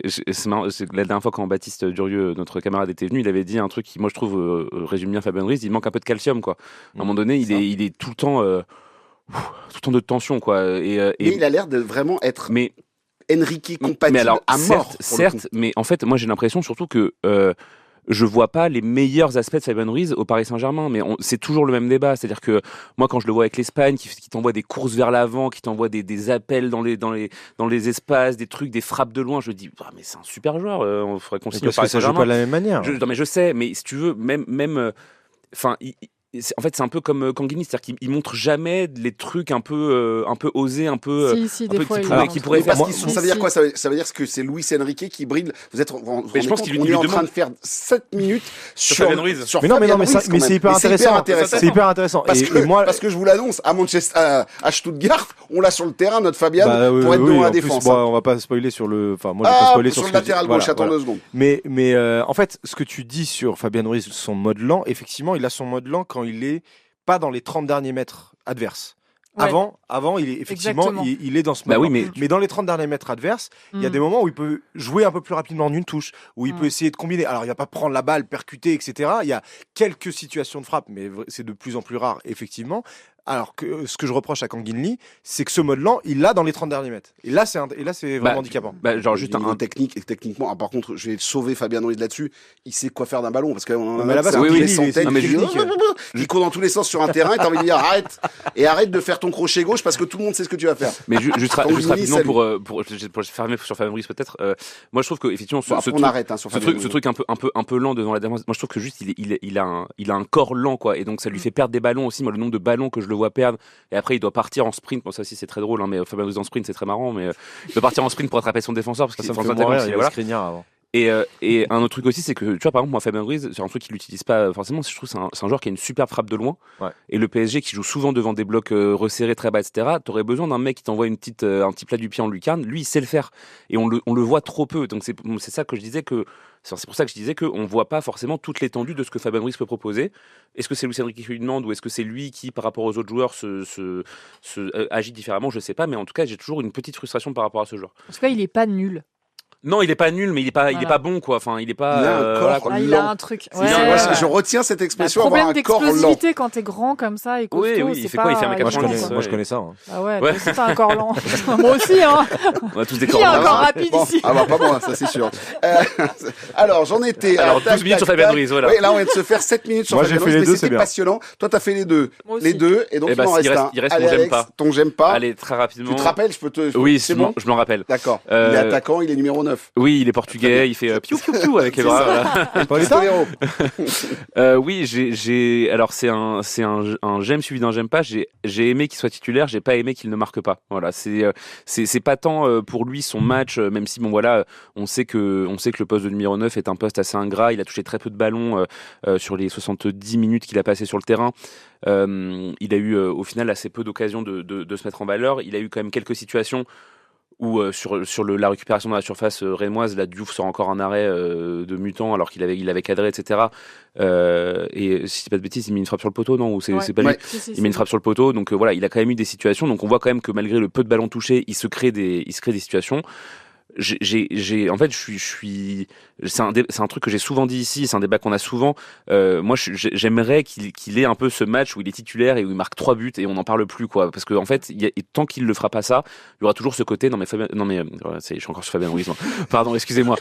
c'est marrant, la dernière fois quand Baptiste Durieux, notre camarade, était venu, il avait dit un truc qui, moi, je trouve résume bien Fabian Ruiz. Il manque un peu de calcium, quoi. À un moment donné, il est tout le temps de tension, quoi. Mais il a l'air de vraiment être Mais Enrique compatible alors, à mort. certes, mais en fait, moi j'ai l'impression surtout que je vois pas les meilleurs aspects de Fabian Ruiz au Paris Saint-Germain, mais c'est toujours le même débat. C'est-à-dire que moi, quand je le vois avec l'Espagne, qui t'envoie des courses vers l'avant, qui t'envoie des appels dans les espaces, des trucs, des frappes de loin, je dis, mais c'est un super joueur. On ferait qu'on signe au Parce que Paris ça joue Saint-Germain. pas de la même manière. Non, mais je sais, mais si tu veux, enfin. En fait, c'est un peu comme Kanguini, c'est-à-dire qu'il montre jamais les trucs un peu osés, un peu Si, un des peu fois, qui il pourrait- lance. qui pourrait Mais parce faire. qu'ils sont- ça veut dire quoi ça veut dire que c'est Luis Enrique qui brille. Vous êtes Mais je pense qu'il on lui est en demande- train de faire 7 minutes sur Fabian Ruiz. sur Mais non, Fabian mais Ruiz, quand c'est même. hyper Et intéressant. C'est hyper intéressant. Parce Et que moi, parce que je vous l'annonce, à Manchester, à Stuttgart, on l'a sur le terrain notre Fabian bah, pour être oui, devant en la plus, défense. bon, hein. on va pas spoiler sur le. Enfin, moi, je vais pas spoiler sur sur le ce que je dis. latéral gauche, Voilà, attends voilà. 2 secondes. Mais en fait, ce que tu dis sur Fabian Ruiz, son mode lent, effectivement, il a son mode lent quand il est pas dans les 30 derniers mètres adverses. Ouais. Avant, il est effectivement, Exactement. il est dans ce Bah mode. oui, Mais dans les 30 derniers mètres adverses, il y a des moments où il peut jouer un peu plus rapidement en une touche, où il peut essayer de combiner. Alors, il va pas prendre la balle, percuter, etc. Il y a quelques situations de frappe, mais c'est de plus en plus rare, effectivement. Alors que ce que je reproche à Kangin Lee, c'est que ce mode-là, il l'a dans les 30 derniers mètres. Et là, c'est vraiment handicapant. Genre juste un techniquement. Ah, par contre, je vais sauver Fabien Ruiz là-dessus. Il sait quoi faire d'un ballon parce que mais là-bas, oui, les c'est centaines. non, mais Il court dans tous les sens sur un terrain et t'as envie de dire arrête de faire ton crochet gauche parce que tout le monde sait ce que tu vas faire. Mais juste Kangin Lee, rapidement salut. pour fermer sur Fabrice peut-être. Moi je trouve que effectivement Bon, ce on truc, arrête sur Fabien Ruiz. ce truc un peu lent devant la défense. Moi je trouve que juste il a un corps lent quoi et donc ça lui fait perdre des ballons aussi. Moi le nombre de ballons que je le vois perdre et après il doit partir en sprint. Bon ça aussi c'est très drôle hein, mais Fabien Ruiz en sprint c'est très marrant mais il doit partir en sprint pour attraper son défenseur parce qu'il Ça me est fait mourir, il y avait voilà. Skriniar avant. Et un autre truc aussi, c'est que tu vois, par exemple, moi, Fabien Ruiz, c'est un truc qu'il n'utilise pas forcément. Je trouve que c'est un joueur qui a une superbe frappe de loin. Ouais. Et le PSG qui joue souvent devant des blocs resserrés très bas, etc. T'aurais besoin d'un mec qui t'envoie un petit plat du pied en lucarne. Lui, il sait le faire. Et on le voit trop peu. Donc c'est ça que je disais que. C'est pour ça que je disais qu'on ne voit pas forcément toute l'étendue de ce que Fabien Ruiz peut proposer. Est-ce que c'est Luis Enrique qui lui demande ou est-ce que c'est lui qui, par rapport aux autres joueurs, agit différemment? Je ne sais pas, mais en tout cas, j'ai toujours une petite frustration par rapport à ce joueur. En tout cas, il est pas nul. Non, il est pas nul, mais il est pas Voilà. bon, quoi. Enfin, il est pas. Il a un corps voilà, quoi. Ah, il lent. a un truc. Moi, je retiens cette Le expression, avoir problème un corps lent. d'explosivité quand t'es grand comme ça et costaud, Oui, oui, il c'est fait pas. quoi? Il fait un Moi, je 90, connais, ouais. moi, je connais ça. Hein. Ah ouais, Ouais. toi aussi t'as un corps lent. Moi aussi, hein. On a tous des Qui corps est lents. encore rapide Bon, ici. ah bah pas moi, ça c'est sûr. Alors j'en étais. Alors, tac, 12 minutes sur tac, Fabien tac. Ruiz, voilà. Oui, là on vient de se faire 7 minutes sur Moi, Fabien j'ai fait Ruiz, les mais deux, c'est c'était bien. passionnant. Toi t'as fait les deux. Moi aussi. Les deux, et donc Eh il ben, m'en reste un. il reste Allez, mon j'aime Alex, pas. ton j'aime pas. Allez, très rapidement. Tu te rappelles, je peux te. Oui, c'est je bon. m'en rappelle. D'accord. Euh, Il est attaquant, il est numéro 9. Oui, il est portugais, il fait piou piou piou avec les bras. Voilà. Pistolero. Oui, alors c'est un j'aime suivi d'un j'aime pas. J'ai aimé qu'il soit titulaire, j'ai pas aimé qu'il ne marque pas. Voilà, c'est pas tant pour lui son match, même si bon voilà, on sait que le poste de numéro 9 est un poste assez ingrat. Il a touché très peu de ballons sur les 70 minutes qu'il a passé sur le terrain. Il a eu au final assez peu d'occasions de se mettre en valeur. Il a eu quand même quelques situations où sur la récupération dans la surface rémoise, la Diouf sort encore un arrêt de mutant alors qu'il avait cadré, etc. Et si je dis pas de bêtises, il met une frappe sur le poteau, non? Ou c'est pas lui? Ouais. Si, Il met une frappe sur le poteau, donc voilà, il a quand même eu des situations. Donc on voit quand même que malgré le peu de ballons touchés, il se crée des situations. En fait, c'est un truc que j'ai souvent dit ici, c'est un débat qu'on a souvent. Moi, j'aimerais qu'il ait un peu ce match où il est titulaire et où il marque 3 buts et on n'en parle plus, quoi. Parce que en fait, tant qu'il le fera pas ça, il y aura toujours ce côté. Non mais je suis encore sur Fabien Ruiz. Pardon, excusez-moi.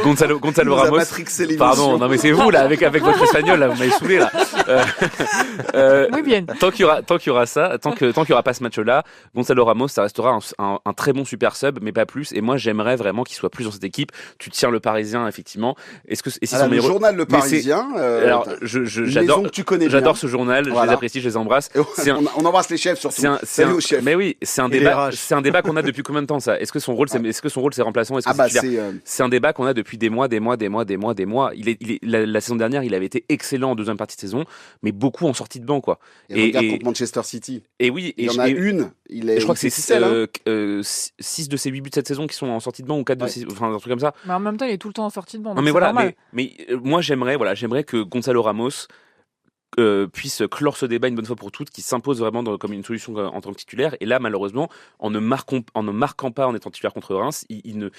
Gonzalo Il nous a Ramos. matrixé l'émission. Pardon, non mais c'est vous là avec votre espagnol là, vous m'avez saoulé là. Muy bien. Tant qu'il y aura ça, tant qu'il y aura pas ce match-là, Gonzalo Ramos, ça restera un très bon super sub, mais pas plus. Et moi, j'aimerais vraiment qu'il soit plus dans cette équipe. Tu tiens le Parisien, effectivement. Et si Alors, son le meilleur... journal Le Mais c'est- Parisien. Alors, une j'adore. maison que tu connais J'adore bien. ce journal, je Voilà. les apprécie, je les embrasse. Et C'est un- on embrasse les chefs surtout. Salut aux chefs. Mais oui, c'est un Et les débat. RH. C'est un débat qu'on a depuis combien de temps ça? Est-ce que son rôle, c'est remplaçant? Est-ce que Ah bah c'est titulaire? c'est. C'est un débat qu'on a depuis des mois. La saison dernière, il avait été excellent en deuxième partie de saison, mais beaucoup en sortie de banc, quoi. Et regarde contre Manchester City. Et oui, Il y en a une. je crois que c'est ficelle, hein. 6 de ses 8 buts cette saison qui sont en sortie de banc ou 4 de Ouais. ses, enfin un truc comme ça. Mais en même temps, il est tout le temps en sortie de banc. Non donc mais c'est voilà, normal. mais moi j'aimerais que Gonzalo Ramos puisse clore ce débat une bonne fois pour toutes, qui s'impose vraiment comme une solution en tant que titulaire. Et là, malheureusement, en ne marquant pas en étant titulaire contre Reims, il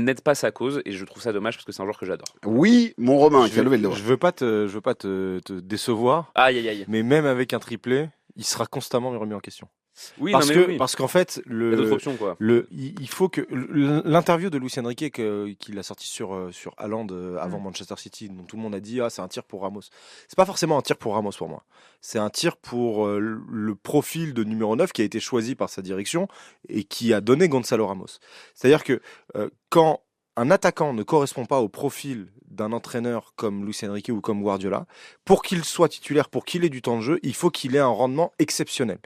n'aide pas sa cause. Et je trouve ça dommage parce que c'est un joueur que j'adore. Oui, mon Romain qui a levé le doigt. Je veux pas te décevoir, Aïe aïe aïe. mais même avec un triplé, il sera constamment remis en question. Oui, Parce non, mais que oui. parce qu'en fait Il y a d'autres options quoi. il faut que l'interview de Luis Enrique qu'il a sorti sur Haaland avant Manchester City, dont tout le monde a dit c'est un tir pour Ramos. C'est pas forcément un tir pour Ramos pour moi. C'est un tir pour le profil de numéro 9 qui a été choisi par sa direction et qui a donné Gonzalo Ramos. C'est-à-dire que quand un attaquant ne correspond pas au profil d'un entraîneur comme Luis Enrique ou comme Guardiola, pour qu'il soit titulaire, pour qu'il ait du temps de jeu, il faut qu'il ait un rendement exceptionnel.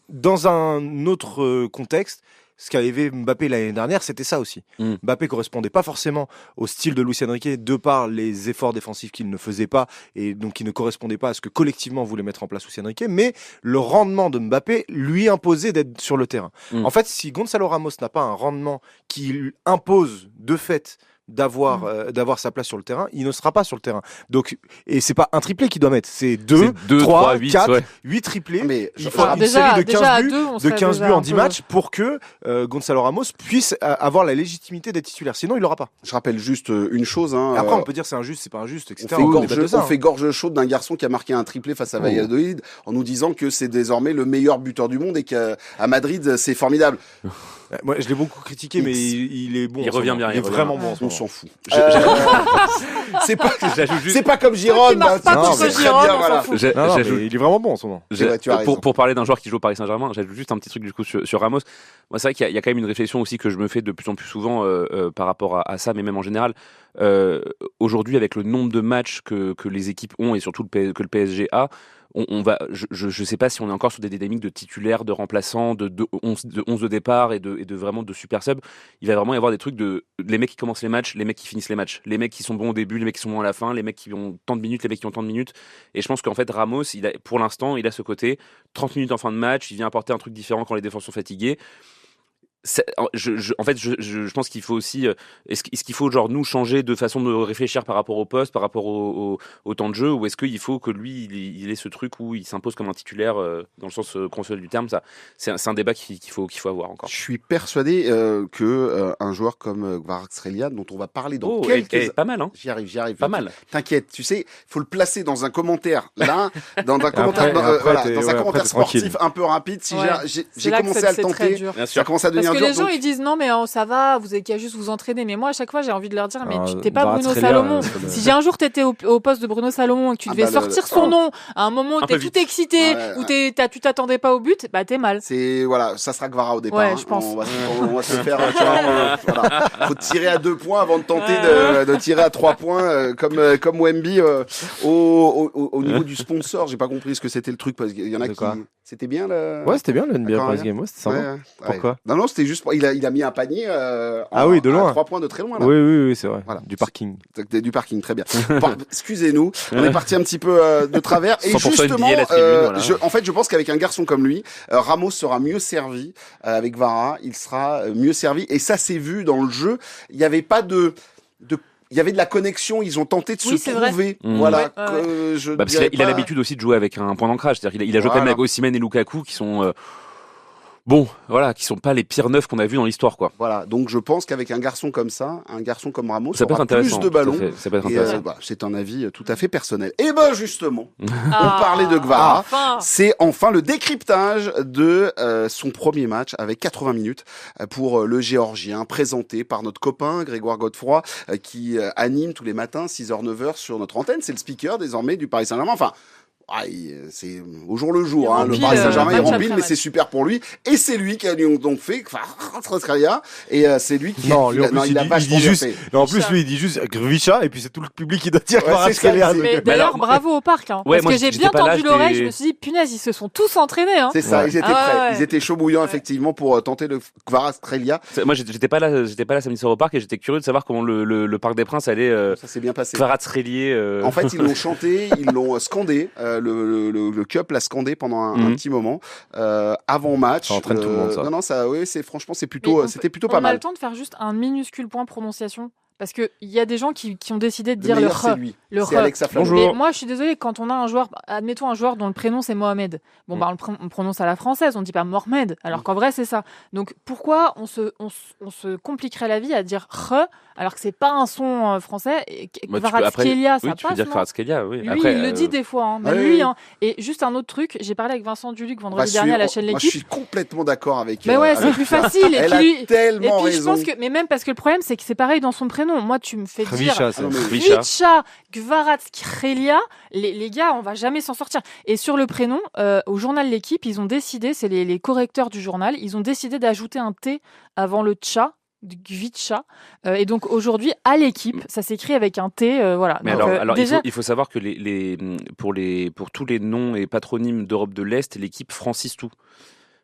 Dans un autre contexte, ce qu'avait fait Mbappé l'année dernière, c'était ça aussi. Mbappé correspondait pas forcément au style de Luis Enrique de par les efforts défensifs qu'il ne faisait pas et donc qui ne correspondait pas à ce que collectivement voulait mettre en place Luis Enrique, mais le rendement de Mbappé lui imposait d'être sur le terrain. En fait, si Gonzalo Ramos n'a pas un rendement qui impose de fait d'avoir sa place sur le terrain, il ne sera pas sur le terrain. Donc, et c'est pas un triplé qu'il doit mettre, c'est 2, 3, 4, 8 triplés. Mais il faut une série de 15 buts en 10 matchs pour que Gonzalo Ramos puisse avoir la légitimité d'être titulaire. Sinon, il l'aura pas. Je rappelle juste une chose. Après, on peut dire c'est injuste, c'est pas injuste, etc. On fait gorge chaude d'un garçon qui a marqué un triplé face à Valladolid en nous disant que c'est désormais le meilleur buteur du monde et qu'à Madrid, c'est formidable. Moi, je l'ai beaucoup critiqué, mais il est bon. Il revient bien. Il est vraiment bon. On s'en fout. C'est pas comme Giroud. Il est vraiment bon en ce moment. Pour parler d'un joueur qui joue au Paris Saint-Germain, j'ajoute juste un petit truc du coup sur Ramos. Moi, c'est vrai qu'il y a quand même une réflexion aussi que je me fais de plus en plus souvent par rapport à ça, mais même en général. Aujourd'hui, avec le nombre de matchs que les équipes ont et surtout que le PSG a, je sais pas si on est encore sur des dynamiques de titulaires, de remplaçants, de 11 de départ et de vraiment de super sub. Il va vraiment y avoir des trucs de les mecs qui commencent les matchs, les mecs qui finissent les matchs, les mecs qui sont bons au début, les mecs qui sont bons à la fin, les mecs qui ont tant de minutes, les mecs qui ont tant de minutes. Et je pense qu'en fait Ramos, pour l'instant, il a ce côté 30 minutes en fin de match, il vient apporter un truc différent quand les défenses sont fatiguées. Je pense qu'il faut aussi est-ce qu'il faut genre nous changer de façon de réfléchir par rapport au poste, par rapport au temps de jeu, ou est-ce qu'il faut que lui il ait ce truc où il s'impose comme un titulaire dans le sens consensuel du terme. Ça c'est un débat qu'il faut avoir encore. Je suis persuadé que un joueur comme Kvaratskhelia, dont on va parler dans quelques pas mal, hein. J'y arrive Pas mal. T'inquiète, tu sais, faut le placer dans un commentaire là, dans un commentaire commentaire sportif un peu rapide. Si j'ai commencé à le tenter, ça commence à devenir que les gens ils disent non mais ça va, vous avez qu'à juste vous entraîner. Mais moi à chaque fois j'ai envie de leur dire mais t'es pas Bruno Salomon. Si j'ai un jour t'étais au poste de Bruno Salomon et que tu devais sortir son nom à un moment où t'es tout excité, où tu t'attendais pas au but, bah t'es mal. C'est ça sera Kvara au départ. Ouais, je pense. On va se faire. Faut tirer à 2 points avant de tenter de tirer à 3 points comme Wemby au niveau du sponsor. J'ai pas compris ce que c'était le truc parce qu'il y en a qui. C'était bien le. Ouais, c'était bien le NBA Paris Game. Ouais, c'était sympa. Pourquoi ? Non, c'était juste il a mis un panier de loin. À 3 points de très loin là. Oui, c'est vrai. Voilà. Du parking. Du parking, très bien. Excusez-nous, on est parti un petit peu de travers et justement en fait, je pense qu'avec un garçon comme lui, Ramos sera mieux servi avec Kvara, il sera mieux servi et ça s'est vu dans le jeu, il y avait pas il y avait de la connexion, ils ont tenté de se trouver. Voilà. Parce qu'il a l'habitude aussi de jouer avec un point d'ancrage. C'est-à-dire qu'il a joué quand même avec Osimhen et Lukaku qui sont qui sont pas les pires neufs qu'on a vus dans l'histoire, quoi. Voilà. Donc je pense qu'avec un garçon comme ça, un garçon comme Ramos, ça peut être intéressant. Plus de ballons. Ça peut être intéressant. C'est un avis tout à fait personnel. Et justement, on parlait de Kvara. C'est enfin le décryptage de son premier match avec 80 minutes pour le Géorgien, présenté par notre copain Grégoire Godefroy, qui anime tous les matins 6h-9h sur notre antenne. C'est le speaker désormais du Paris Saint-Germain. Enfin, c'est au jour le jour, le Paris Saint-Germain est rempli, mais c'est super pour lui. Et c'est lui qui a donc fait Kvaratskhelia. Et c'est lui qui en plus lui il dit juste Gvicha et puis c'est tout le public qui doit dire Kvaratskhelia. Mais d'ailleurs bravo au parc parce que j'ai bien tendu l'oreille, je me suis dit punaise, ils se sont tous entraînés. C'est ça, ils étaient prêts, ils étaient chauds bouillants effectivement pour tenter le Kvaratskhelia. Moi j'étais pas là samedi soir au parc et j'étais curieux de savoir comment le Parc des Princes allait. Ça s'est bien passé. Kvaratskhelia. En fait ils l'ont chanté, ils l'ont scandé. Le Cup l'a scandé pendant un petit moment avant match. Ça entraîne tout le monde, ça. Non, ça, oui, franchement, c'était plutôt pas mal. On a le temps de faire juste un minuscule point prononciation. Parce qu'il y a des gens qui ont décidé de dire le c'est lui. C'est Alexa Flamand. Mais moi, je suis désolée, quand on a un joueur, admettons un joueur dont le prénom c'est Mohamed. Bon, on prononce à la française, on dit pas Mohamed, alors qu'en vrai c'est ça. Donc pourquoi on se compliquerait la vie à dire alors que c'est pas un son français. Kvaratskhelia, ça passe. Tu peux dire Kvaratskhelia, oui. Lui, il le dit des fois, même lui. Et juste un autre truc, j'ai parlé avec Vincent Duluc vendredi dernier à la chaîne L'Équipe. Moi, je suis complètement d'accord avec. Mais c'est plus facile. Elle a tellement raison. Je pense mais même parce que le problème, c'est que c'est pareil dans son prénom. Moi, tu me fais dire Gvicha, Kvaratskhelia, les gars, on va jamais s'en sortir. Et sur le prénom, au journal L'Équipe, ils ont décidé, c'est les correcteurs du journal, ils ont décidé d'ajouter un T avant le tcha. Gvicha. Et donc aujourd'hui à L'Équipe, ça s'écrit avec un T, voilà. Mais donc, alors déjà... il faut savoir que pour tous les noms et patronymes d'Europe de l'Est, L'Équipe francise tout.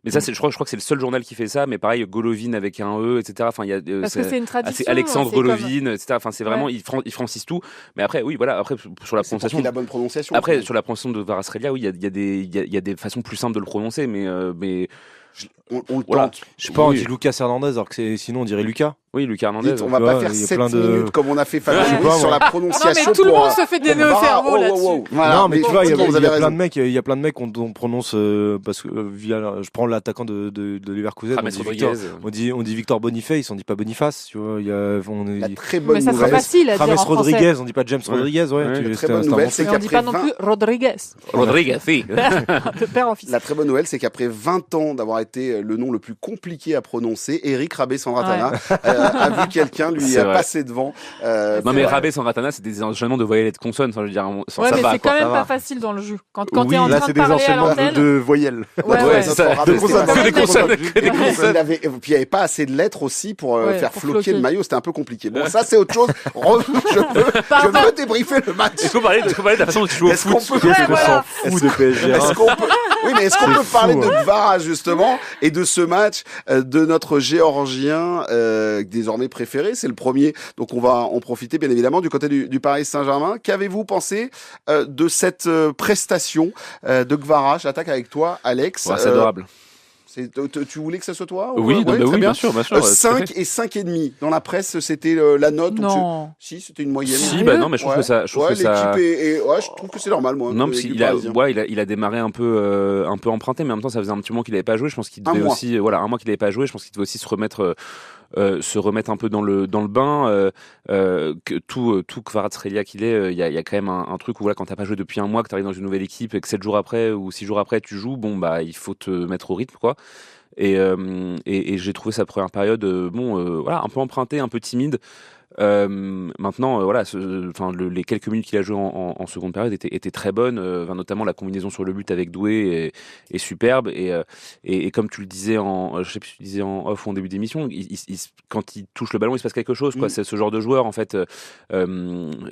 Mais ça, je crois que c'est le seul journal qui fait ça. Mais pareil, Golovin avec un E, etc. Enfin, il y a parce que c'est une tradition. Alexandre Golovin, etc. Enfin, c'est vraiment il franchise tout. Mais après, oui, voilà. Après, sur la prononciation, c'est la bonne prononciation. Après, sur la prononciation de Kvaratskhelia, oui, il y a des façons plus simples de le prononcer, mais on le voilà. tente. Je sais pas, on dit Lucas Hernandez, alors que sinon on dirait Lucas. Oui, Lucas Hernandez. Dites, on va tu pas vois, faire il y a 7 plein de- minutes comme on a fait Fabien Ouais, Ruiz sur la Non, prononciation. mais tout le pour, monde se fait des nœuds au Vara. cerveau là-dessus. Voilà, non, mais tu vois, il y vous avez a raison. il y a plein de mecs qu'on prononce parce que je prends l'attaquant de Leverkusen, James Rodriguez. on dit Victor Boniface, on dit pas Boniface, tu vois. La très bonne Mais ça serait nouvelle. facile à dire James en français. Rodriguez, on dit pas James Ouais. Rodriguez, ouais. Ouais, tu- la très c'était- bonne c'était nouvelle, un c'est Mais on dit qu'après pas non plus Rodriguez, Rodriguez, si. de père en fils. La très bonne nouvelle, c'est qu'après 20 ans d'avoir été le nom le plus compliqué à prononcer, Eric Rabé-Sandratana a vu quelqu'un lui C'est vrai. passer devant. Non, mais vrai. Rabé Sandratana, c'est des enchaînements de voyelles et de consonnes. Enfin, je veux dire, sans Ouais, ça mais va, c'est quoi. quand même ça pas va. facile dans le jeu. Quand Oui, t'es en là, train c'est de des parler à enchaînements l'antenne. de voyelles. Ouais, Ouais, c'est ça. Notre Rabé, De c'est consonnes, pas- que des consonnes. Que des consonnes. Puis il n'y avait pas assez de lettres aussi pour Ouais, faire pour floquer floquer. le maillot, c'était un peu compliqué. Bon, ça c'est autre chose. Je Pardon. veux débriefer le match. Est-ce qu'on parlait de la façon dont tu joues au Est-ce qu'on foot peut, Ouais, Qu'est-ce qu'on voilà. s'en fout de PSG, hein. est-ce qu'on peut, oui, mais est-ce qu'on C'est peut fou, parler de hein. Kvara justement et de ce match de notre Géorgien désormais préféré? C'est le premier, donc on va en profiter bien évidemment du côté du Paris Saint-Germain. Qu'avez-vous pensé de cette prestation de Kvara? J'attaque avec toi, Alex. Ouais, c'est adorable. Tu voulais que ce soit toi? Oui, Ouais, non, bah très oui, bien. bien sûr, bien sûr. tout à 5 fait. et 5,5. Dans la presse, c'était la note. où Non. Si, c'était une moyenne. Si, bah non, mais je trouve que ça, je trouve que ça. l'équipe ouais, je trouve que c'est normal, moi. Non, parce l'équipe qu'il a, parisienne. ouais, il a démarré un peu emprunté, mais en même temps, ça faisait un petit moment qu'il n'avait pas joué. Je pense qu'il Un devait mois. aussi, voilà, un mois qu'il n'avait pas joué. Je pense qu'il devait aussi se remettre un peu dans le bain. Que tout Kvaratskhelia qu'il est, il y a quand même un truc où voilà, quand t'as pas joué depuis un mois, que t'arrives dans une nouvelle équipe et que 7 jours après ou 6 jours après tu joues, bon bah il faut te mettre au rythme, quoi. Et j'ai trouvé sa première période voilà, un peu empruntée, un peu timide. Maintenant, voilà, les quelques minutes qu'il a joué en seconde période étaient très bonnes, notamment la combinaison sur le but avec Doué est superbe et comme tu le disais je sais plus si tu disais en off ou en début d'émission, quand il touche le ballon, il se passe quelque chose, quoi. C'est ce genre de joueur en fait.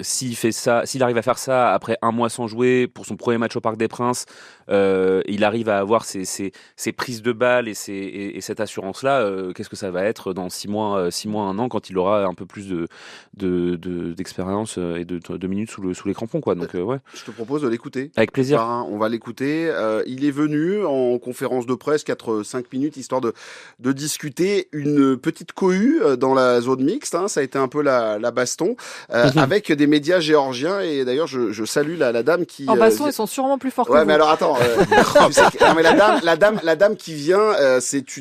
S'il fait ça, s'il arrive à faire ça après un mois sans jouer pour son premier match au Parc des Princes, il arrive à avoir ses prises de balles et cette assurance-là. Qu'est-ce que ça va être dans 6 mois, 1 an, quand il aura un peu plus d'expérience et de minutes sous les crampons, quoi. Donc ouais, Je te propose de l'écouter. avec plaisir. Kvara, on va l'écouter. Il est venu en conférence de presse, 4-5 minutes, histoire de discuter une petite cohue dans la zone mixte. Hein, ça a été un peu la baston avec des médias géorgiens. Et d'ailleurs, je salue la dame qui... En baston, ils sont sûrement plus forts que Ouais, vous. mais alors attends, tu sais non, mais la dame qui vient,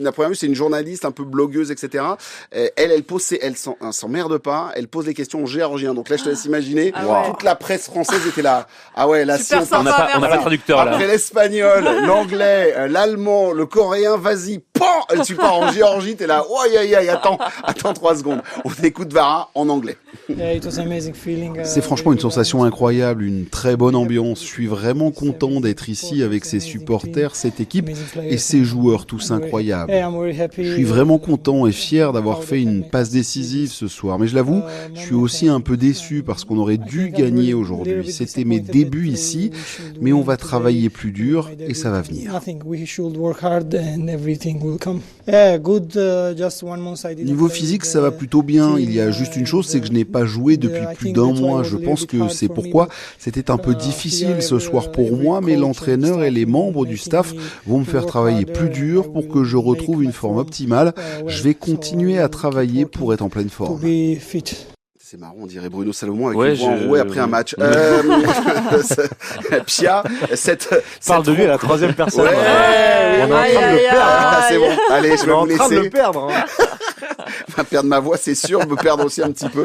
la première vue, c'est une journaliste un peu blogueuse, etc. Elle s'emmerde pas, elle pose les questions en géorgien. Donc là, je te laisse imaginer, Ah ouais. toute la presse française était là. Ah ouais, là, Super si on On n'a sympa, pas merci. de traducteur là. après l'espagnol, l'anglais, l'allemand, le coréen, vas-y, pan, tu pars en Géorgie, t'es là, oh, aïe, aïe, attends 3 secondes. On écoute Kvara en anglais. C'est franchement une sensation incroyable, une très bonne ambiance. Je suis vraiment content d'être ici avec ces supporters, cette équipe et ces joueurs tous incroyables. Je suis vraiment content et fier d'avoir fait une passe décisive ce soir. Mais je l'avoue, je suis aussi un peu déçu parce qu'on aurait dû gagner aujourd'hui. C'était mes débuts ici, mais on va travailler plus dur et ça va venir. Niveau physique, ça va plutôt bien. Il y a juste une chose, c'est que je n'ai pas joué depuis plus d'un mois. Je pense que c'est pourquoi c'était un peu difficile ce soir pour moi, mais l'entraîneur et les membres du staff vont me faire travailler plus dur pour que je retrouve une forme optimale. Je vais continuer à travailler pour être en pleine forme. C'est marrant, on dirait Bruno Salomon avec Ouais, une voix enrouée après un match. Pia, Parle de lui à la troisième personne. Ouais, On est en train de le perdre. Ah, c'est bon. Allez, je On est vais en vous train de laisser. le perdre. Hein. Va perdre ma voix, c'est sûr, me perdre aussi un petit peu.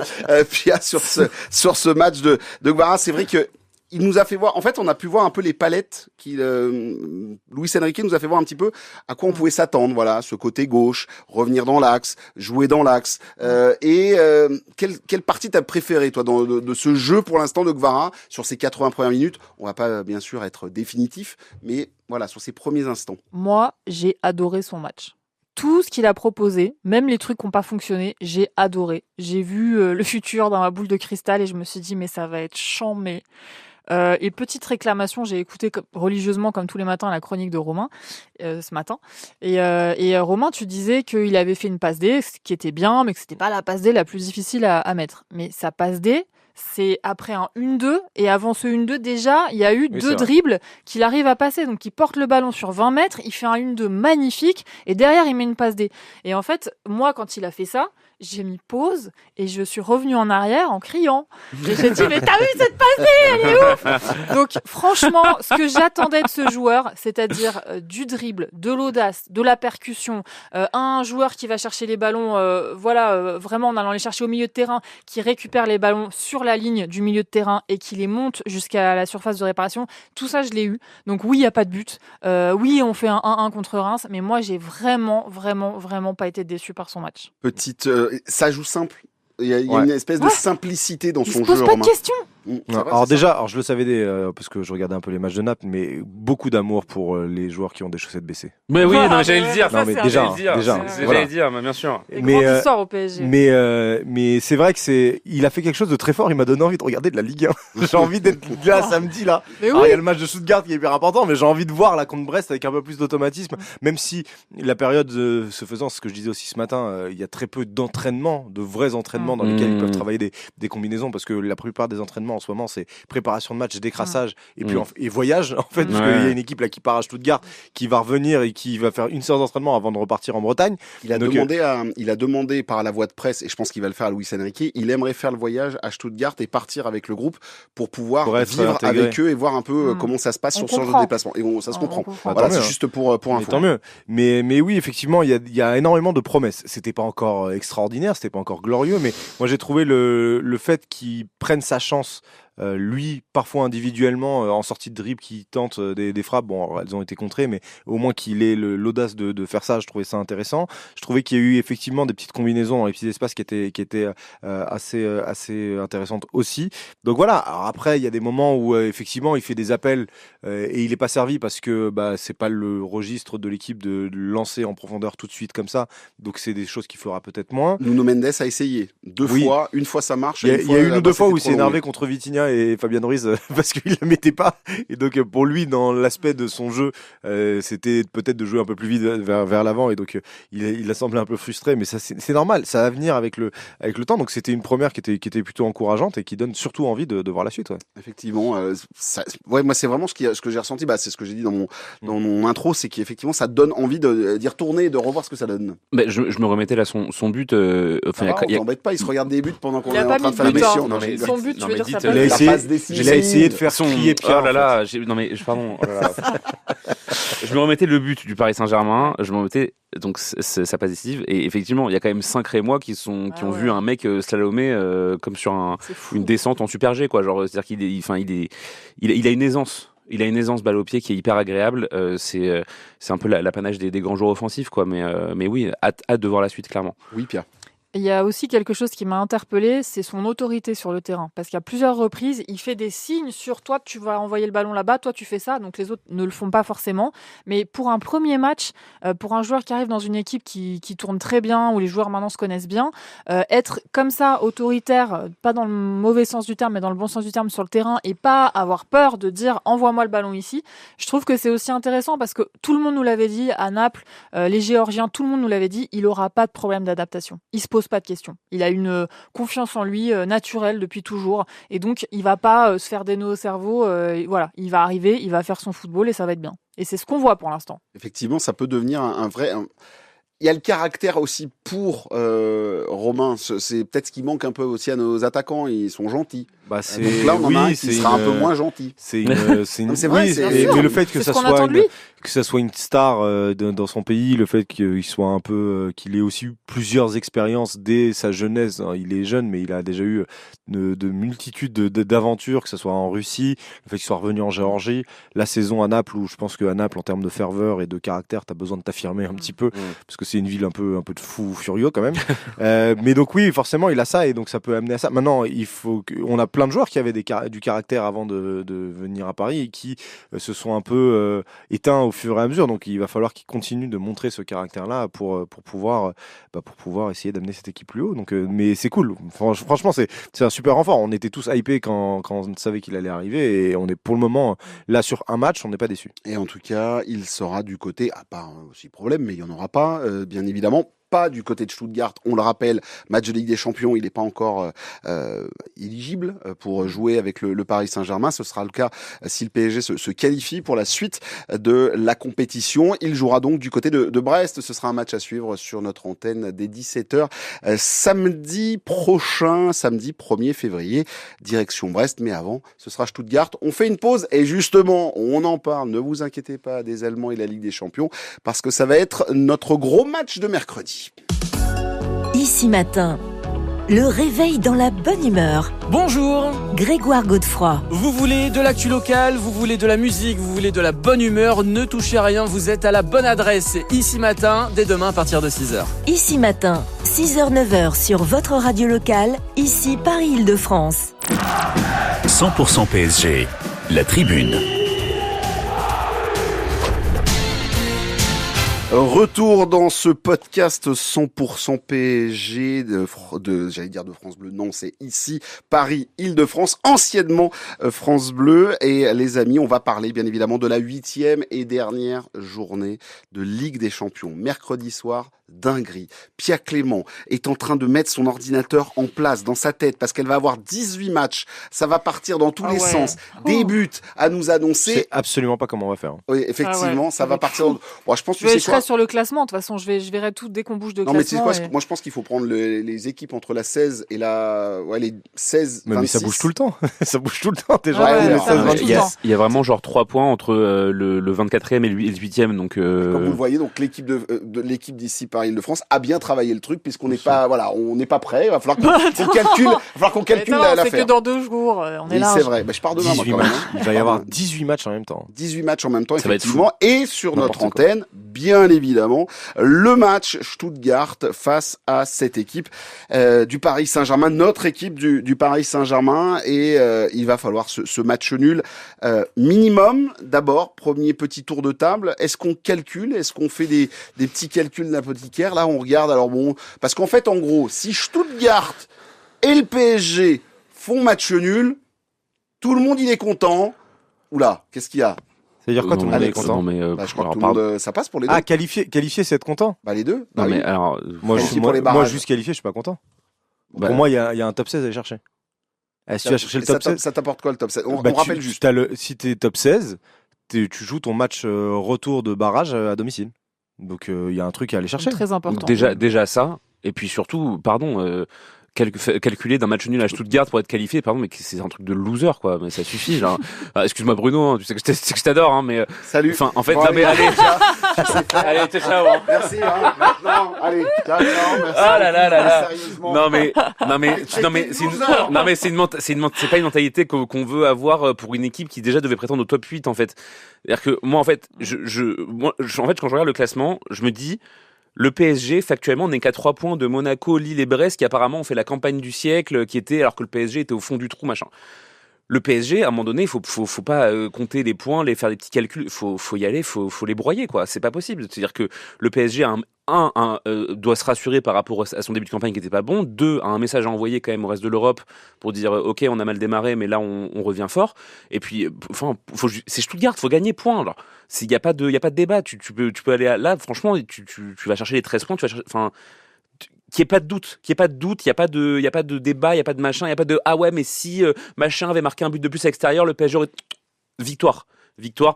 Pia, sur ce match de Kvara, c'est vrai que il nous a fait voir, en fait, on a pu voir un peu les palettes Luis Enrique nous a fait voir un petit peu à quoi on pouvait s'attendre, voilà, ce côté gauche, revenir dans l'axe, jouer dans l'axe. Quelle partie t'as préféré, toi, de ce jeu pour l'instant de Kvara sur ces 80 premières minutes? On va pas, bien sûr, être définitif, mais voilà, sur ces premiers instants. Moi, j'ai adoré son match. Tout ce qu'il a proposé, même les trucs qui n'ont pas fonctionné, j'ai adoré. J'ai vu le futur dans ma boule de cristal et je me suis dit, mais ça va être chambé. Et petite réclamation, j'ai écouté religieusement comme tous les matins la chronique de Romain ce matin. Et Romain, tu disais qu'il avait fait une passe D, ce qui était bien, mais que c'était pas la passe D la plus difficile à mettre. Mais sa passe D, c'est après un 1-2, et avant ce 1-2, déjà, il y a eu 2 dribbles qu'il arrive à passer. Donc, il porte le ballon sur 20 mètres, il fait un 1-2 magnifique, et derrière, il met une passe D. Et en fait, moi, quand il a fait ça, j'ai mis pause et je suis revenue en arrière en criant. Et j'ai dit, mais t'as vu cette passée, elle est ouf! Donc, franchement, ce que j'attendais de ce joueur, c'est-à-dire du dribble, de l'audace, de la percussion, un joueur qui va chercher les ballons, vraiment en allant les chercher au milieu de terrain, qui récupère les ballons sur la ligne du milieu de terrain et qui les monte jusqu'à la surface de réparation. Tout ça, je l'ai eu. Donc oui, il n'y a pas de but. Oui, on fait un 1-1 contre Reims, mais moi, j'ai vraiment pas été déçu par son match. Ça joue simple. Il y a une espèce de simplicité dans son jeu. Il se pose pas de questions. Alors je le savais parce que je regardais un peu les matchs de Naples, mais beaucoup d'amour pour les joueurs qui ont des chaussettes baissées. Mais oui, j'allais le dire. Non, mais déjà, j'allais dire, mais bien sûr. Grande histoire au PSG. Mais c'est vrai que il a fait quelque chose de très fort. Il m'a donné envie de regarder de la Ligue 1. J'ai envie d'être là samedi là. Alors, il y a le match de Stuttgart qui est hyper important, mais j'ai envie de voir là contre Brest avec un peu plus d'automatisme. Même si la période se faisant, ce que je disais aussi ce matin, il y a très peu d'entraînements, de vrais entraînements dans lesquels ils peuvent travailler des combinaisons, parce que la plupart des entraînements en ce moment, c'est préparation de match, décrassage et puis et voyage en fait, parce qu'il y a une équipe là qui part à Stuttgart, qui va revenir et qui va faire une séance d'entraînement avant de repartir en Bretagne. Il a demandé par la voie de presse, et je pense qu'il va le faire à Luis Enrique, il aimerait faire le voyage à Stuttgart et partir avec le groupe pour pouvoir vivre intégré avec eux et voir un peu comment ça se passe sur ce genre de déplacement. Et ça se comprend. Voilà, c'est juste pour info. Tant mieux. Mais oui, effectivement, il y a énormément de promesses. C'était pas encore extraordinaire, c'était pas encore glorieux, mais moi j'ai trouvé le fait qu'il prenne sa chance. Lui, parfois individuellement, en sortie de dribble, qui tente des frappes. Bon, elles ont été contrées, mais au moins qu'il ait l'audace de faire ça, je trouvais ça intéressant. Je trouvais qu'il y a eu effectivement des petites combinaisons dans les petits espaces qui étaient assez intéressantes aussi. Donc voilà. Alors après, il y a des moments où effectivement, il fait des appels et il est pas servi parce que c'est pas le registre de l'équipe de lancer en profondeur tout de suite comme ça. Donc c'est des choses qu'il fera peut-être moins. Nuno Mendes a essayé deux fois. Une fois ça marche. Il y a une ou deux fois où il s'est énervé contre Vitinha et Fabien Ruiz parce qu'il la mettait pas, et donc pour lui dans l'aspect de son jeu c'était peut-être de jouer un peu plus vite vers l'avant, et donc il a semblé un peu frustré, mais ça c'est normal, ça va venir avec le temps. Donc c'était une première qui était plutôt encourageante et qui donne surtout envie de voir la suite. Effectivement, moi c'est vraiment ce que j'ai ressenti, c'est ce que j'ai dit dans mon intro, c'est qu'effectivement ça donne envie d'y retourner et de revoir ce que ça donne. Je me remettais là son but, on t'embête pas, il se regarde des buts pendant qu'on est en train de faire l'émission. Son but, tu veux dire, ça passe. Il a essayé de faire crier Pierre. Oh là là, pardon. Oh là là. Je me remettais le but du Paris Saint-Germain. Je me remettais donc sa passe décisive. Et effectivement, il y a quand même 5 Rémois qui ont vu un mec slalomer comme sur une descente en Super G, quoi. Genre, c'est-à-dire qu'il a une aisance. Il a une aisance balle au pied qui est hyper agréable. C'est un peu l'apanage des grands joueurs offensifs, quoi. Mais oui, hâte de voir la suite, clairement. Oui, Pierre. Il y a aussi quelque chose qui m'a interpellée, c'est son autorité sur le terrain. Parce qu'à plusieurs reprises, il fait des signes sur toi, tu vas envoyer le ballon là-bas, toi tu fais ça, donc les autres ne le font pas forcément. Mais pour un premier match, pour un joueur qui arrive dans une équipe qui tourne très bien, où les joueurs maintenant se connaissent bien, être comme ça, autoritaire, pas dans le mauvais sens du terme, mais dans le bon sens du terme sur le terrain, et pas avoir peur de dire « envoie-moi le ballon ici », je trouve que c'est aussi intéressant parce que tout le monde nous l'avait dit, à Naples, les Géorgiens, tout le monde nous l'avait dit, il n'aura pas de problème d'adaptation. Il se pose pas de questions. Il a une confiance en lui naturelle depuis toujours, et donc il va pas se faire des nœuds au cerveau. Voilà, il va arriver, il va faire son football et ça va être bien. Et c'est ce qu'on voit pour l'instant. Effectivement, ça peut devenir un vrai. Il y a le caractère aussi pour Romain. C'est peut-être ce qui manque un peu aussi à nos attaquants. Ils sont gentils. Donc là, on en a un qui sera un peu moins gentil. C'est vrai. Mais le fait que ça soit une star dans son pays, le fait qu'il soit un peu, qu'il ait aussi eu plusieurs expériences dès sa jeunesse. Il est jeune, mais il a déjà eu de multitudes d'aventures, que ce soit en Russie, le fait qu'il soit revenu en Géorgie, la saison à Naples, où je pense qu'à Naples, en termes de ferveur et de caractère, t'as besoin de t'affirmer un petit peu, parce que c'est une ville un peu de fou furieux quand même. Mais donc oui, forcément, il a ça, et donc ça peut amener à ça. Maintenant, on a plein de joueurs qui avaient du caractère avant de venir à Paris et qui se sont un peu éteints au fur et à mesure. Donc il va falloir qu'ils continuent de montrer ce caractère-là pour pouvoir essayer d'amener cette équipe plus haut. Donc, mais c'est cool. Franchement, c'est un super renfort. On était tous hypés quand on savait qu'il allait arriver, et on est pour le moment là sur un match, on n'est pas déçus. Et en tout cas, il sera du côté, à part aussi problème, mais il n'y en aura pas, bien évidemment, pas du côté de Stuttgart. On le rappelle, match de Ligue des Champions, il n'est pas encore éligible pour jouer avec le Paris Saint-Germain. Ce sera le cas si le PSG se qualifie pour la suite de la compétition. Il jouera donc du côté de Brest. Ce sera un match à suivre sur notre antenne dès 17h samedi prochain, samedi 1er février, direction Brest. Mais avant, ce sera Stuttgart. On fait une pause et justement, on en parle. Ne vous inquiétez pas des Allemands et la Ligue des Champions parce que ça va être notre gros match de mercredi. Ici Matin, le réveil dans la bonne humeur. Bonjour. Grégoire Godefroy. Vous voulez de l'actu locale, vous voulez de la musique, vous voulez de la bonne humeur, ne touchez à rien, vous êtes à la bonne adresse. Ici Matin, dès demain à partir de 6h. Ici Matin, 6h-9h sur votre radio locale, ici Paris-Île-de-France. 100% PSG, la tribune. Retour dans ce podcast 100% PSG j'allais dire de France Bleu. Non, c'est ici Paris, Île-de-France, anciennement France Bleu. Et les amis, on va parler bien évidemment de la 8e et dernière journée de Ligue des Champions. Mercredi soir, dinguerie. Pia Clément est en train de mettre son ordinateur en place dans sa tête parce qu'elle va avoir 18 matchs. Ça va partir dans tous les sens. Des buts à nous annoncer. C'est absolument pas comment on va faire. Oui, effectivement, ça va partir. Bon, je pense que je serai sur le classement. De toute façon, je verrai tout dès qu'on bouge de classement. Non, mais c'est quoi moi, je pense qu'il faut prendre les équipes entre la 16 et les 16, 26. Mais ça bouge tout le temps. Ça bouge tout le temps déjà. Il y a vraiment genre 3 points entre le 24e et le 8e. Donc, Comme vous le voyez, donc l'équipe de l'équipe d'ici Paris-Île-de-France a bien travaillé le truc puisqu'on n'est pas, on n'est pas prêt. Il va falloir qu'on calcule l'affaire. C'est que dans 2 jours, on est là. C'est vrai. Je pars demain, moi, quand même. Il va y avoir 18 matchs en même temps. 18 matchs en même temps, effectivement. Et sur notre antenne, bien évidemment, le match Stuttgart face à cette équipe du Paris Saint-Germain, notre équipe du Paris Saint-Germain. Et il va falloir ce match nul minimum. D'abord, premier petit tour de table. Est-ce qu'on calcule? Est-ce qu'on fait des petits calculs d'apothicaire? Là, on regarde. Alors bon, parce qu'en fait, en gros, si Stuttgart et le PSG font match nul, tout le monde il est content. Oula, qu'est-ce qu'il y a? C'est-à-dire quoi, tout le monde est content? Je crois que tout le monde, ça passe pour les deux. Ah, qualifier, c'est être content? Les deux. Non, mais alors, moi, juste qualifié, je suis pas content. Pour moi, il y a un top 16 à aller chercher. Si tu vas chercher le top 16. Ça t'apporte quoi le top 16? On rappelle juste. Si t'es top 16, tu joues ton match retour de barrage à domicile. Donc, il y a un truc à aller chercher. Très important. Déjà ça. Et puis surtout, calculer d'un match nul à Stuttgart pour être qualifié, mais c'est un truc de loser, quoi. Mais ça suffit, là. Excuse-moi, Bruno, tu sais que je t'adore, mais. Salut. Enfin, en fait, bon, allez, allez, t'es ciao. Merci, maintenant, allez, ciao, merci. Ah là. Sérieusement. Non mais, c'est pas une mentalité qu'on veut avoir pour une équipe qui déjà devait prétendre au top 8, en fait. C'est-à-dire que moi, en fait, en fait, quand je regarde le classement, je me dis, le PSG, factuellement, n'est qu'à 3 points de Monaco, Lille et Brest, qui apparemment ont fait la campagne du siècle, alors que le PSG était au fond du trou, machin. Le PSG, à un moment donné, il faut pas compter les points, faire des petits calculs, faut y aller, faut les broyer, quoi. C'est pas possible. C'est-à-dire que le PSG doit se rassurer par rapport à son début de campagne qui était pas bon. 2, a un message à envoyer quand même au reste de l'Europe pour dire ok, on a mal démarré, mais là on revient fort. Et puis, c'est Stuttgart, faut gagner, point. Alors, il y a pas de débat. Tu peux aller là, franchement, tu vas chercher les 13 points. Qu'il n'y ait pas de doute, il n'y a pas de débat, il n'y a pas de machin, il n'y a pas de ah ouais, mais si machin avait marqué un but de plus à l'extérieur, le PSG aurait victoire,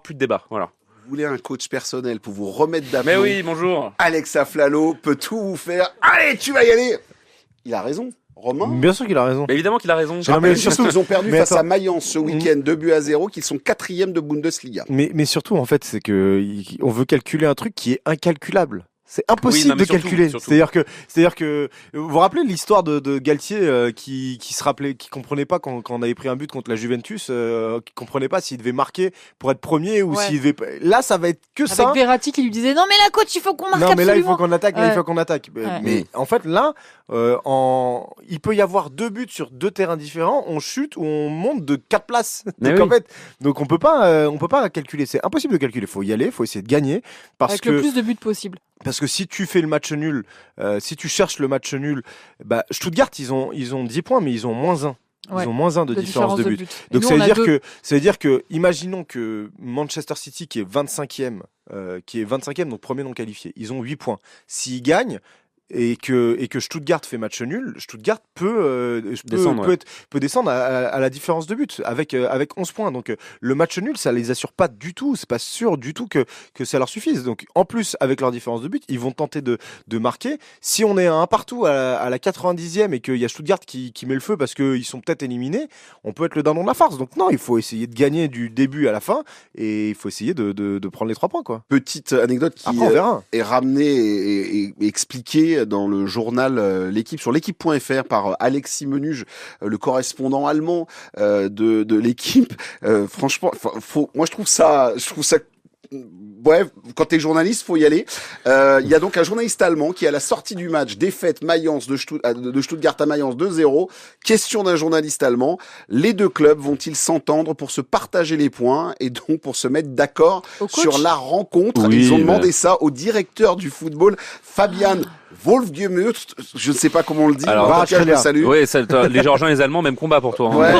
plus de débat, voilà. Vous voulez un coach personnel pour vous remettre d'aplomb? Mais oui, bonjour. Alex Aflalo peut tout vous faire. Allez, tu vas y aller. Il a raison. Romain? Bien sûr qu'il a raison. Mais évidemment qu'il a raison. Surtout, ils ont perdu face à Mayence ce week-end, 2-0, qu'ils sont 4e de Bundesliga. Mais surtout, en fait, c'est que on veut calculer un truc qui est incalculable. C'est impossible de calculer. Surtout. C'est-à-dire que vous vous rappelez l'histoire de Galtier qui se rappelait, qui comprenait pas quand on avait pris un but contre la Juventus, qui comprenait pas s'il devait marquer pour être premier ou s'il devait. Là, ça va être que avec ça. Avec Verratti qui lui disait non mais là coach, il faut qu'on marque absolument. Non mais là il faut qu'on attaque. Mais en fait là, il peut y avoir 2 buts sur 2 terrains différents. On chute ou on monte de 4 places. Donc on peut pas calculer. C'est impossible de calculer. Faut y aller. Faut essayer de gagner avec le plus de buts possible. Parce que si tu fais le match nul, si tu cherches le match nul, Stuttgart, ils ont 10 points, mais ils ont moins 1. Ils ont moins 1 de différence de but. Donc ça veut dire que, imaginons que Manchester City, qui est 25e, donc premier non qualifié, ils ont 8 points. S'ils gagnent, et que Stuttgart fait match nul, Stuttgart peut descendre à la différence de but avec 11 points. Donc le match nul, ça les assure pas du tout, c'est pas sûr du tout que ça leur suffise. Donc en plus avec leur différence de but, ils vont tenter de marquer. Si on est à un partout à la 90e et qu'il y a Stuttgart qui met le feu parce qu'ils sont peut-être éliminés, on peut être le dindon de la farce. Donc non, il faut essayer de gagner du début à la fin et il faut essayer de prendre les 3 points, quoi. Petite anecdote qui est ramenée et expliquée dans le journal L'équipe sur l'équipe.fr par Alexis Menuge, le correspondant allemand de l'équipe. Franchement, moi je trouve ça ouais, quand t'es journaliste, faut y aller. Il y a donc un journaliste allemand qui, à la sortie du match, défaite Mayence de Stuttgart à Mayence 2-0. Question d'un journaliste allemand. Les deux clubs vont-ils s'entendre pour se partager les points et donc pour se mettre d'accord sur la rencontre? Ils ont demandé ça au directeur du football, Fabian Wolfgemüth, je ne sais pas comment on le dit. Alors, je le salue. Oui, les Georgiens et les Allemands, même combat pour toi. Hein. Ouais,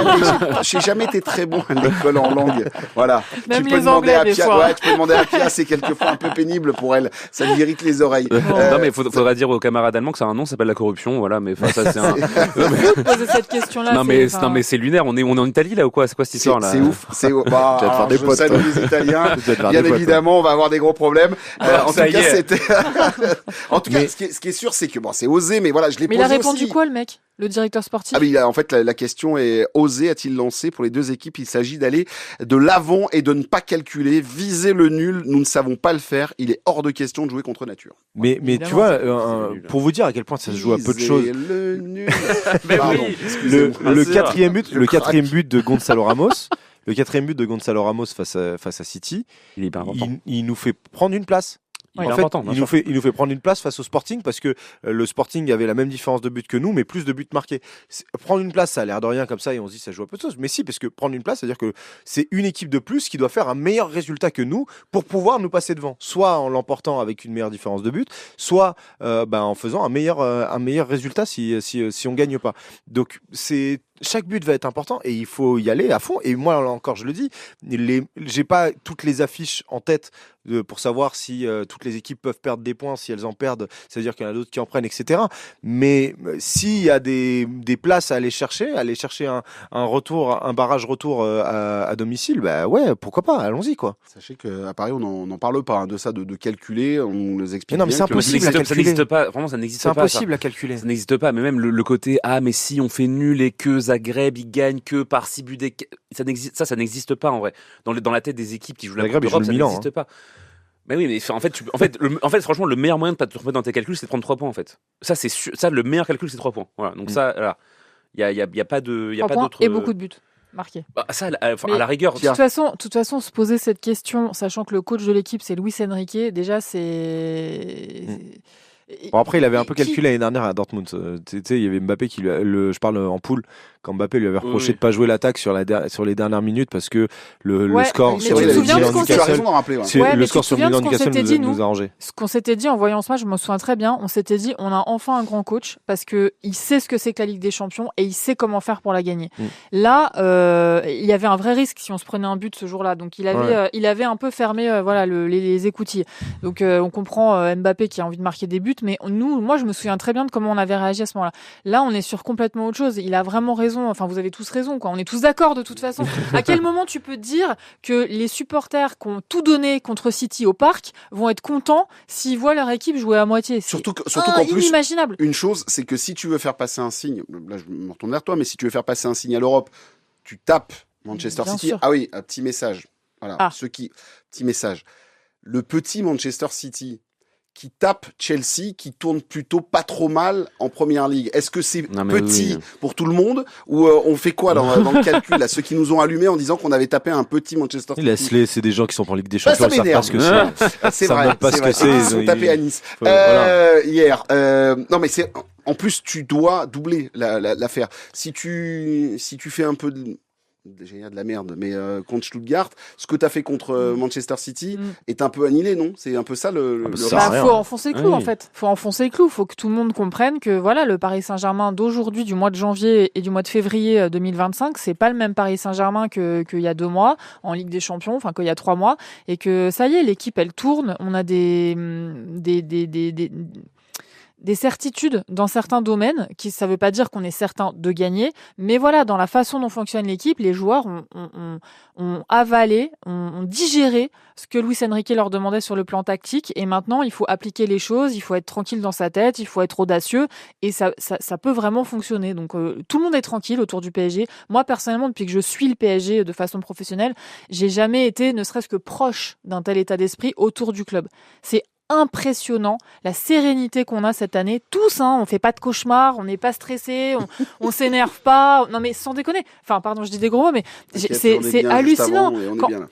j'ai jamais été très bon à l'école en langue. Voilà. Même tu peux demander à Pia. Ouais, tu peux demander à Pia, c'est quelquefois un peu pénible pour elle. Ça lui irrite les oreilles. Non, mais faudra dire aux camarades allemands que ça a un nom, ça s'appelle la corruption. Voilà, mais ça c'est un. Poser cette question-là. Non, mais c'est lunaire. On est en Italie là ou quoi? C'est quoi cette histoire là? C'est ouf. Bah, je salue les Italiens. Bien évidemment, on va avoir des gros problèmes. En tout cas, c'était. En tout cas, ce qui est sûr, c'est que bon, c'est osé, mais voilà, je l'ai posé aussi. Mais il a répondu quoi, le mec, le directeur sportif? Ah, mais en fait, la question est: osé a-t-il lancé pour les deux équipes? Il s'agit d'aller de l'avant et de ne pas calculer, viser le nul. Nous ne savons pas le faire. Il est hors de question de jouer contre nature. Mais tu vois, pour vous dire à quel point ça se joue à peu de choses. Le nul. Pardon, le quatrième but de Gonzalo Ramos. Le 4e but de Gonzalo Ramos face à City, il nous fait prendre une place. En fait, il nous fait prendre une place face au Sporting parce que le Sporting avait la même différence de but que nous, mais plus de buts marqués. Prendre une place, ça a l'air de rien comme ça et on se dit ça joue à peu de choses. Mais si, parce que prendre une place, c'est-à-dire que c'est une équipe de plus qui doit faire un meilleur résultat que nous pour pouvoir nous passer devant. Soit en l'emportant avec une meilleure différence de but, soit en faisant un meilleur résultat si on gagne pas. Donc chaque but va être important et il faut y aller à fond. Et moi, là encore, je le dis, j'ai pas toutes les affiches en tête pour savoir si toutes les équipes peuvent perdre des points, si elles en perdent, c'est-à-dire qu'il y en a d'autres qui en prennent, etc. Mais s'il y a des places à aller chercher un retour, un barrage retour à domicile, bah ouais, pourquoi pas, allons-y quoi. Sachez qu'à Paris, on n'en parle pas de ça, de calculer, on nous explique. Mais non, mais c'est impossible à calculer. Ça n'existe pas, vraiment, ça n'existe pas. C'est impossible à calculer. Ça n'existe pas, mais même le côté, mais si on fait nul et que Zagreb, il gagne que par 6 buts ça n'existe pas en vrai. Dans la tête des équipes qui jouent la Coupe d'Europe, ça n'existe pas. Mais oui, mais en fait, franchement, le meilleur moyen de pas te remettre dans tes calculs, c'est de prendre 3 points en fait. Ça, c'est sûr, ça, le meilleur calcul, c'est 3 points. Voilà. Donc ça, voilà. Il y a pas de, il y a pas d'autre. Et beaucoup de buts marqués. Ça, à la rigueur. De toute façon, se poser cette question, sachant que le coach de l'équipe, c'est Luis Enrique, déjà, c'est. Bon, après, il avait un peu calculé l'année dernière à Dortmund. Tu sais, il y avait Mbappé je parle en poule, quand Mbappé lui avait reproché de pas jouer l'attaque sur les dernières minutes parce que le score sur le score sur Milan Newcastle nous a arrangé. Ce qu'on s'était dit en voyant ce match, je me souviens très bien, on s'était dit on a enfin un grand coach parce que il sait ce que c'est que la Ligue des Champions et il sait comment faire pour la gagner. Là, il y avait un vrai risque si on se prenait un but ce jour-là. Donc il avait un peu fermé les écoutilles. Donc on comprend Mbappé qui a envie de marquer des buts, mais moi je me souviens très bien de comment on avait réagi à ce moment-là. Là, on est sur complètement autre chose. Il a vraiment raison. Enfin, vous avez tous raison, quoi. On est tous d'accord de toute façon. À quel moment tu peux dire que les supporters qui ont tout donné contre City au parc vont être contents s'ils voient leur équipe jouer à moitié? Surtout qu'en plus, inimaginable. Une chose, c'est que si tu veux faire passer un signe, là je me retourne vers toi, mais si tu veux faire passer un signe à l'Europe, tu tapes Manchester City. Sûr. Ah oui, un petit message. Voilà, petit message. Le petit Manchester City qui tape Chelsea, qui tourne plutôt pas trop mal en première ligue. Est-ce que c'est petit pour tout le monde ou on fait quoi dans le calcul là, ceux qui nous ont allumés en disant qu'on avait tapé un petit Manchester City? Laisse-les, c'est des gens qui sont en Ligue des Champions, ça m'énerve. Savent pas ce que c'est. C'est vrai. Ils sont tapés à Nice hier. Non mais c'est en plus tu dois doubler l'affaire. Si tu fais un peu de la merde, mais contre Stuttgart, ce que tu as fait contre Manchester City est un peu annihilé, non? C'est un peu ça le faut enfoncer le clou en fait. Faut enfoncer le clou. Faut que tout le monde comprenne que voilà, le Paris Saint-Germain d'aujourd'hui, du mois de janvier et du mois de février 2025, c'est pas le même Paris Saint-Germain qu'il y a 2 mois en Ligue des Champions, enfin qu'il y a 3 mois, et que ça y est, l'équipe elle tourne. On a des certitudes dans certains domaines, ça veut pas dire qu'on est certain de gagner, mais voilà, dans la façon dont fonctionne l'équipe, les joueurs ont avalé, ont digéré ce que Luis Enrique leur demandait sur le plan tactique, et maintenant il faut appliquer les choses, il faut être tranquille dans sa tête, il faut être audacieux, et ça peut vraiment fonctionner. Donc tout le monde est tranquille autour du PSG. Moi personnellement, depuis que je suis le PSG de façon professionnelle, j'ai jamais été ne serait-ce que proche d'un tel état d'esprit autour du club. C'est impressionnant la sérénité qu'on a cette année, tous, on fait pas de cauchemars, on n'est pas stressé, on s'énerve pas, non mais sans déconner, enfin pardon, je dis des gros mots, mais c'est hallucinant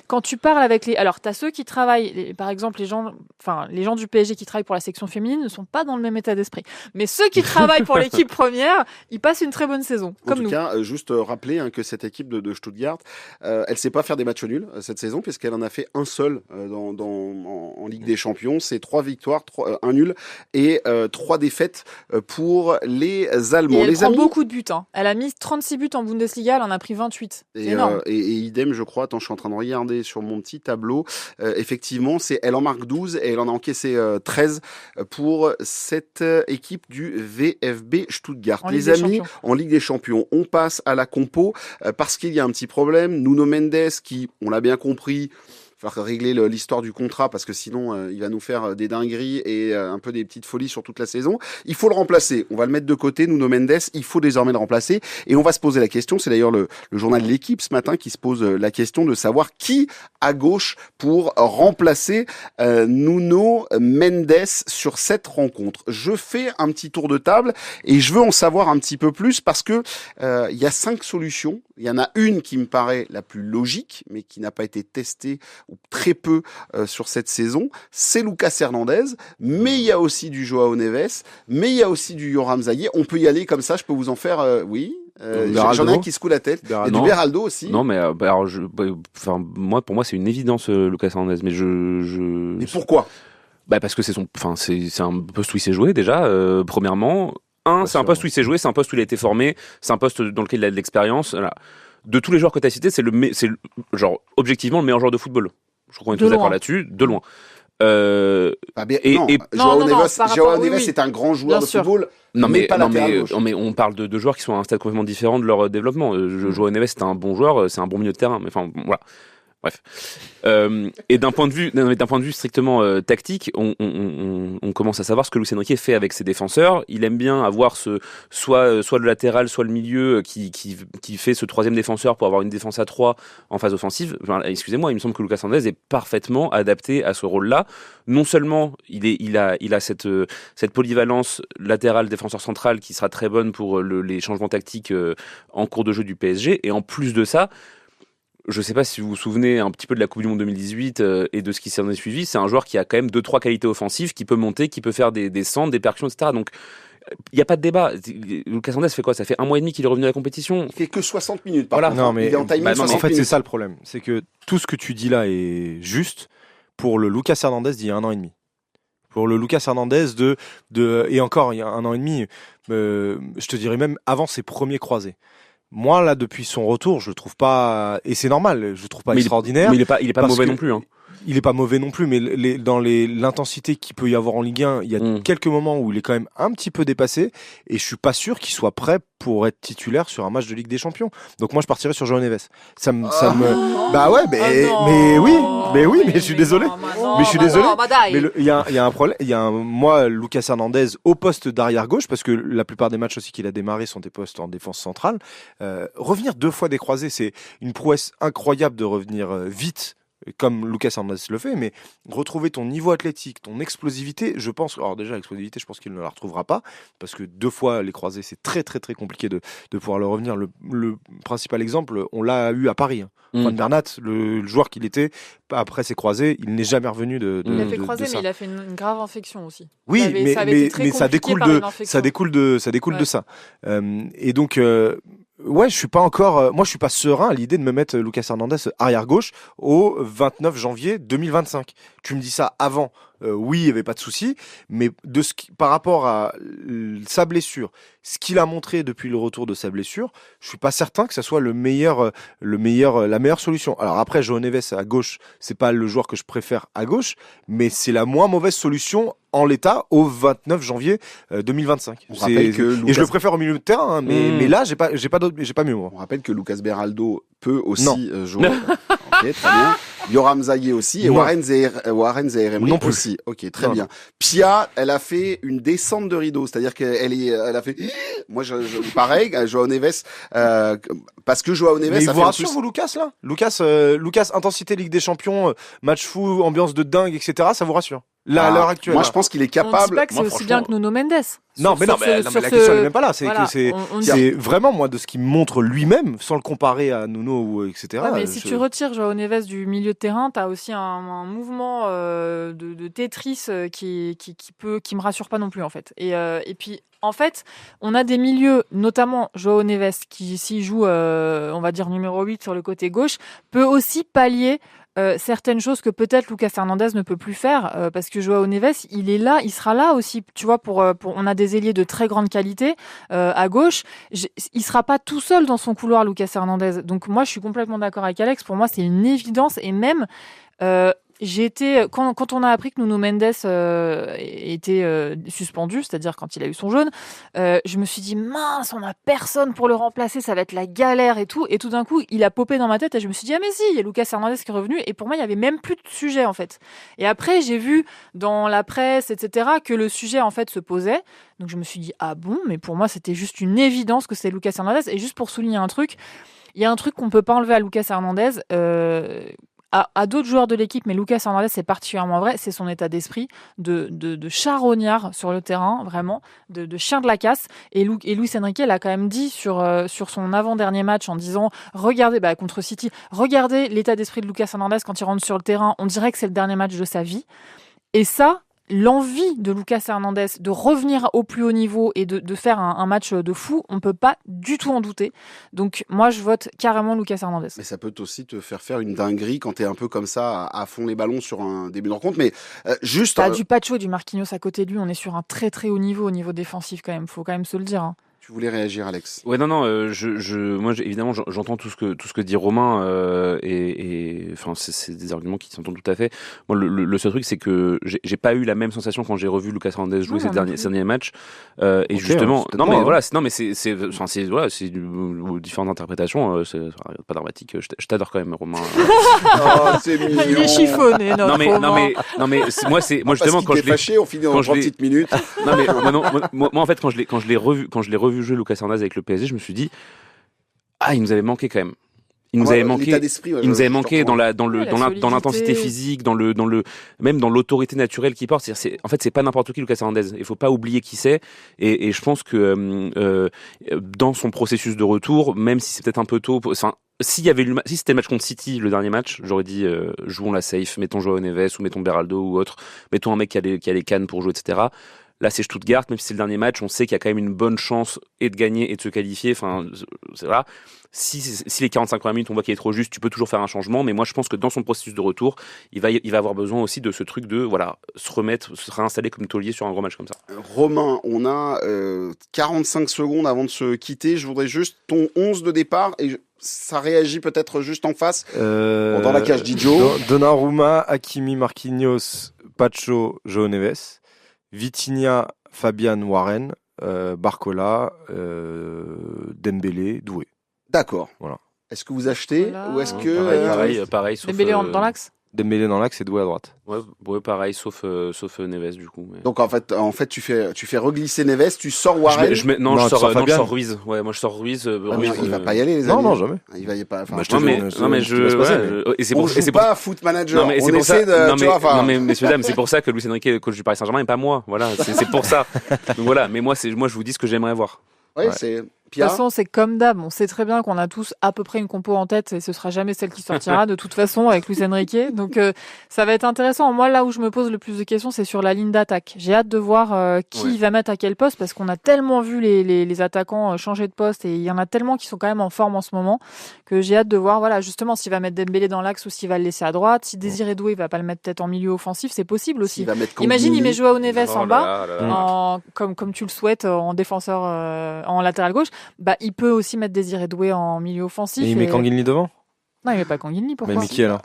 quand tu parles avec alors t'as ceux qui travaillent, par exemple les gens du PSG qui travaillent pour la section féminine ne sont pas dans le même état d'esprit, mais ceux qui travaillent pour l'équipe première, ils passent une très bonne saison, comme nous. En tout cas, juste rappeler que cette équipe de Stuttgart, elle sait pas faire des matchs nuls cette saison, puisqu'elle en a fait un seul en Ligue des Champions. C'est 3 victoires, 1 nul et 3 défaites pour les Allemands. Et elle prend beaucoup de buts. Elle a mis 36 buts en Bundesliga, elle en a pris 28. C'est énorme. Et idem, je crois, je suis en train de regarder sur mon petit tableau. Effectivement, elle en marque 12 et elle en a encaissé 13 pour cette équipe du VfB Stuttgart. Les amis, en Ligue des Champions, on passe à la compo parce qu'il y a un petit problème. Nuno Mendes, qui, on l'a bien compris, il va falloir régler l'histoire du contrat parce que sinon il va nous faire des dingueries et un peu des petites folies sur toute la saison. Il faut le remplacer. On va le mettre de côté, Nuno Mendes. Il faut désormais le remplacer et on va se poser la question. C'est d'ailleurs le journal de l'équipe ce matin qui se pose la question de savoir qui à gauche pour remplacer Nuno Mendes sur cette rencontre. Je fais un petit tour de table et je veux en savoir un petit peu plus parce que il y a 5 solutions. Il y en a une qui me paraît la plus logique mais qui n'a pas été testée ou très peu sur cette saison, c'est Lucas Hernandez, mais il y a aussi du Joao Neves, mais il y a aussi du Yoram Zaïe. On peut y aller comme ça, je peux vous en faire, oui. J'en ai un qui secoue la tête. Et du Beraldo aussi. Non, mais pour moi, c'est une évidence, Lucas Hernandez. Mais Mais pourquoi ? Parce que c'est un poste où il s'est joué déjà. Premièrement, c'est un poste où il s'est joué, c'est un poste où il a été formé, c'est un poste dans lequel il a de l'expérience. Voilà. De tous les joueurs que tu as cités, c'est genre objectivement le meilleur joueur de football. Je crois qu'on est tous d'accord là-dessus, de loin. Joao Neves est un grand joueur de football. Mais on parle de joueurs qui sont à un stade complètement différent de leur développement. Joao Neves, c'est un bon joueur, c'est un bon milieu de terrain. Mais enfin, voilà. Bref. Et d'un point de vue strictement tactique, on commence à savoir ce que Luis Enrique fait avec ses défenseurs. Il aime bien avoir soit le latéral, soit le milieu qui fait ce troisième défenseur pour avoir une défense à 3 en phase offensive. Enfin, excusez-moi, il me semble que Lucas Hernandez est parfaitement adapté à ce rôle-là. Non seulement il a cette polyvalence latérale défenseur central qui sera très bonne pour les changements tactiques en cours de jeu du PSG, et en plus de ça, je ne sais pas si vous vous souvenez un petit peu de la Coupe du Monde 2018 et de ce qui s'en est suivi. C'est un joueur qui a quand même 2-3 qualités offensives, qui peut monter, qui peut faire des centres, des percussions, etc. Donc, il n'y a pas de débat. Lucas Hernandez fait quoi ? Ça fait 1 mois et demi qu'il est revenu à la compétition. Il fait que 60 minutes. Voilà. Non, mais il est en timing. En fait, c'est ça le problème. C'est que tout ce que tu dis là est juste pour le Lucas Hernandez d'il y a 1 an et demi. Pour le Lucas Hernandez et encore il y a 1 an et demi, je te dirais même avant ses premiers croisés. Moi, là, depuis son retour, je le trouve pas, et c'est normal, je le trouve pas extraordinaire. Mais il est pas mauvais non plus, hein. Il est pas mauvais non plus, mais l'intensité qu'il peut y avoir en Ligue 1, il y a quelques moments où il est quand même un petit peu dépassé, et je suis pas sûr qu'il soit prêt pour être titulaire sur un match de Ligue des Champions. Donc moi, je partirais sur Joao Neves. Bah ouais, mais je suis désolé. Mais il y a un problème. Moi, Lucas Hernandez au poste d'arrière gauche, parce que la plupart des matchs aussi qu'il a démarré sont des postes en défense centrale. Revenir 2 fois décroisé, c'est une prouesse incroyable de revenir vite, comme Lucas Hernandez le fait, mais retrouver ton niveau athlétique, ton explosivité, je pense, alors déjà l'explosivité, je pense qu'il ne la retrouvera pas, parce que 2 fois les croisés, c'est très très très compliqué de pouvoir le revenir. Le principal exemple, on l'a eu à Paris. Juan Bernat, le joueur qu'il était, après ses croisés, il n'est jamais revenu il a fait croiser, mais il a fait une grave infection aussi. Oui, mais ça découle de ça. Et donc... ouais, je suis pas serein à l'idée de me mettre Lucas Hernandez arrière gauche au 29 janvier 2025. Tu me dis ça avant oui, il y avait pas de souci, mais par rapport à sa blessure, ce qu'il a montré depuis le retour de sa blessure, je suis pas certain que ça soit la meilleure solution. Alors après, João Neves à gauche, c'est pas le joueur que je préfère à gauche, mais c'est la moins mauvaise solution en l'état au 29 janvier 2025. Et je le préfère au milieu de terrain, hein, mais là, j'ai pas mieux. Moi. On rappelle que Lucas Beraldo peut aussi jouer. Ok, très bien. Yoram Zaïe aussi et Warren Zaïre-Emery aussi. Ok, très bien. Pia, elle a fait une descente de rideau, c'est-à-dire elle a fait. Moi, pareil, João Neves, parce que João Neves. Mais il vous rassure, vous, Lucas là, Lucas, intensité Ligue des Champions, match fou, ambiance de dingue, etc. Ça vous rassure? Là, à l'heure actuelle. Moi, je pense qu'il est capable. On dit pas que c'est aussi bien que Nuno Mendes. Non, mais la question n'est même pas là. C'est vraiment, moi, de ce qu'il montre lui-même, sans le comparer à Nuno ou etc. Ouais, mais si tu retires João Neves du milieu de terrain, t'as aussi un mouvement de Tetris qui me rassure pas non plus, en fait. Et puis, en fait, on a des milieux, notamment João Neves, qui, s'il joue, on va dire, numéro 8 sur le côté gauche, peut aussi pallier certaines choses que peut-être Lucas Hernandez ne peut plus faire, parce que João Neves, il sera là aussi, tu vois, on a des ailiers de très grande qualité à gauche, il sera pas tout seul dans son couloir, Lucas Hernandez. Donc moi, je suis complètement d'accord avec Alex, pour moi, c'est une évidence, et même quand on a appris que Nuno Mendes était suspendu, c'est-à-dire quand il a eu son jaune, je me suis dit mince, on n'a personne pour le remplacer, ça va être la galère et tout. Et tout d'un coup, il a popé dans ma tête et je me suis dit ah mais si, il y a Lucas Hernandez qui est revenu. Et pour moi, il y avait même plus de sujet en fait. Et après, j'ai vu dans la presse, etc., que le sujet en fait se posait. Donc je me suis dit ah bon, mais pour moi, c'était juste une évidence que c'est Lucas Hernandez. Et juste pour souligner un truc, il y a un truc qu'on peut pas enlever à Lucas Hernandez. À d'autres joueurs de l'équipe, mais Lucas Hernandez, c'est particulièrement vrai, c'est son état d'esprit de charognard sur le terrain, vraiment, de chien de la casse. Et Luis Enrique l'a quand même dit sur son avant-dernier match en disant regardez, contre City, regardez l'état d'esprit de Lucas Hernandez quand il rentre sur le terrain, on dirait que c'est le dernier match de sa vie. Et ça, l'envie de Lucas Hernandez de revenir au plus haut niveau et de faire un match de fou, on peut pas du tout en douter. Donc moi, je vote carrément Lucas Hernandez. Mais ça peut aussi te faire une dinguerie quand t'es un peu comme ça à fond les ballons sur un début de rencontre. Mais juste... T'as du Pacho, du Marquinhos à côté de lui, on est sur un très très haut niveau défensif quand même, faut quand même se le dire. Hein. Tu voulais réagir, Alex? Ouais, non, moi, évidemment, j'entends tout ce que dit Romain, et enfin, c'est des arguments qui s'entendent tout à fait. Moi, le seul truc, c'est que j'ai pas eu la même sensation quand j'ai revu Lucas Hernandez jouer ces derniers matchs, et justement, voilà, c'est différentes interprétations, c'est pas dramatique. Je t'adore quand même, Romain. Oh, c'est mignon. Il est chiffonné, non, mais moi justement quand je l'ai fâché, on finit dans 30 petites minutes. Non, mais moi, en fait, quand je l'ai revu jouer Lucas Hernandez avec le PSG, je me suis dit il nous avait manqué quand même. Il nous avait manqué dans l'intensité physique, même dans l'autorité naturelle qu'il porte. En fait, c'est pas n'importe qui Lucas Hernandez. Il faut pas oublier qui c'est. Et je pense que dans son processus de retour, même si c'est peut-être un peu tôt, si c'était le match contre City, le dernier match, j'aurais dit jouons la safe, mettons João Neves ou mettons Beraldo ou autre, mettons un mec qui a les cannes pour jouer, etc. Là, c'est Stuttgart, même si c'est le dernier match, on sait qu'il y a quand même une bonne chance et de gagner et de se qualifier. Enfin, c'est là. Si les 45 premières minutes, on voit qu'il est trop juste, tu peux toujours faire un changement. Mais moi, je pense que dans son processus de retour, il va avoir besoin aussi de ce truc de se réinstaller comme taulier sur un gros match comme ça. Romain, on a 45 secondes avant de se quitter. Je voudrais juste ton 11 de départ et ça réagit peut-être juste en face. Dans la cage d'Idjo. Donnarumma, Hakimi, Marquinhos, Pacho, João Neves. Vitinha, Fabian, Warren, Barcola, Dembélé, Doué. D'accord. Voilà. Est-ce que vous achetez ou est-ce que pareil sauf Dembélé dans l'axe? Dembélé dans l'axe et Doué à droite. Ouais, pareil, sauf Neves du coup. Mais... Donc en fait, tu fais reglisser Neves, tu sors Warren. Je sors Ruiz. Ouais, moi je sors Ruiz. Ruiz il va pas y aller les amis. Non, jamais. Il va y pas. C'est pas Foot Manager. Non, mais c'est pour ça. Non mais messieurs dames, c'est pour ça que Luis Enrique coach du Paris Saint-Germain et pas moi. Voilà, c'est pour ça. Donc voilà, mais moi je vous dis ce que j'aimerais voir. Ouais, c'est De toute façon, c'est comme d'hab. On sait très bien qu'on a tous à peu près une compo en tête et ce sera jamais celle qui sortira de toute façon avec Luis Enrique. Donc, ça va être intéressant. Moi, là où je me pose le plus de questions, c'est sur la ligne d'attaque. J'ai hâte de voir qui va mettre à quel poste parce qu'on a tellement vu les attaquants changer de poste et il y en a tellement qui sont quand même en forme en ce moment que j'ai hâte de voir, voilà, justement, s'il va mettre Dembélé dans l'axe ou s'il va le laisser à droite. Si Désiré Doué, il va pas le mettre peut-être en milieu offensif, c'est possible aussi. Imagine, il met Joao Neves en bas, comme tu le souhaites, en défenseur, en latéral gauche. Bah, il peut aussi mettre Désiré Doué en milieu offensif. Et il met Kanguinli devant ? Non, il met pas Kanguinli, pourquoi ? Mais il met qui alors ?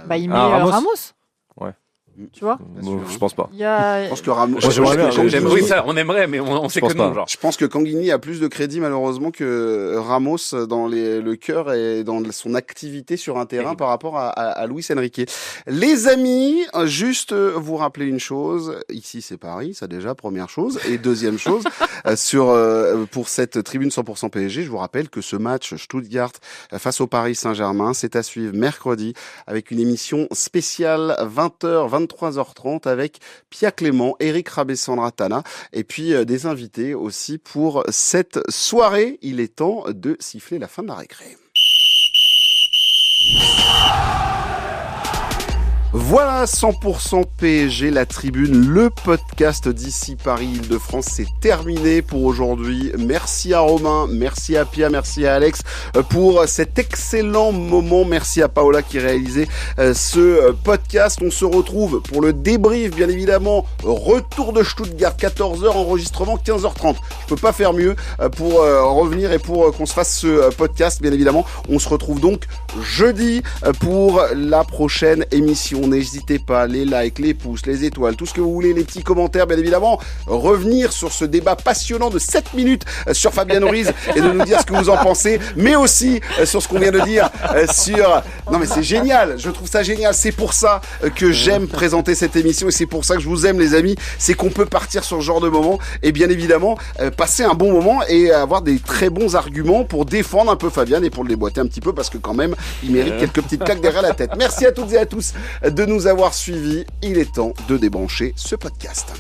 Bah, il met Ramos. Ouais. Tu vois ? Je pense pas. Je pense que Ramos. Oui, ça, on aimerait, mais on sait que non. Genre. Je pense que Kanguinli a plus de crédit malheureusement que Ramos dans le cœur et dans son activité sur un terrain par rapport à Luis Enrique. Les amis, juste vous rappeler une chose. Ici, c'est Paris, ça déjà, première chose. Et deuxième chose, pour cette tribune 100% PSG, je vous rappelle que ce match Stuttgart face au Paris Saint-Germain, c'est à suivre mercredi avec une émission spéciale 20h, 23h30 avec Pia Clément, Eric Rabessandra Tana et puis des invités aussi pour cette soirée. Il est temps de siffler la fin de la récré. Voilà 100% PSG, la tribune, le podcast d'ici Paris Île-de-France, c'est terminé pour aujourd'hui. Merci à Romain, merci à Pia, merci à Alex pour cet excellent moment. Merci à Paola qui réalisait ce podcast. On se retrouve pour le débrief, bien évidemment. Retour de Stuttgart, 14h, enregistrement 15h30. Je peux pas faire mieux pour revenir et pour qu'on se fasse ce podcast, bien évidemment. On se retrouve donc jeudi pour la prochaine émission. N'hésitez pas, les likes, les pouces, les étoiles, tout ce que vous voulez, les petits commentaires, bien évidemment. Revenir sur ce débat passionnant de 7 minutes sur Fabian Ruiz et de nous dire ce que vous en pensez, mais aussi sur ce qu'on vient de dire sur... Non mais c'est génial, je trouve ça génial. C'est pour ça que j'aime présenter cette émission et c'est pour ça que je vous aime les amis. C'est qu'on peut partir sur ce genre de moment et bien évidemment passer un bon moment et avoir des très bons arguments pour défendre un peu Fabian et pour le déboîter un petit peu parce que quand même, il mérite quelques petites claques derrière la tête. Merci à toutes et à tous de nous avoir suivis. Il est temps de débrancher ce podcast.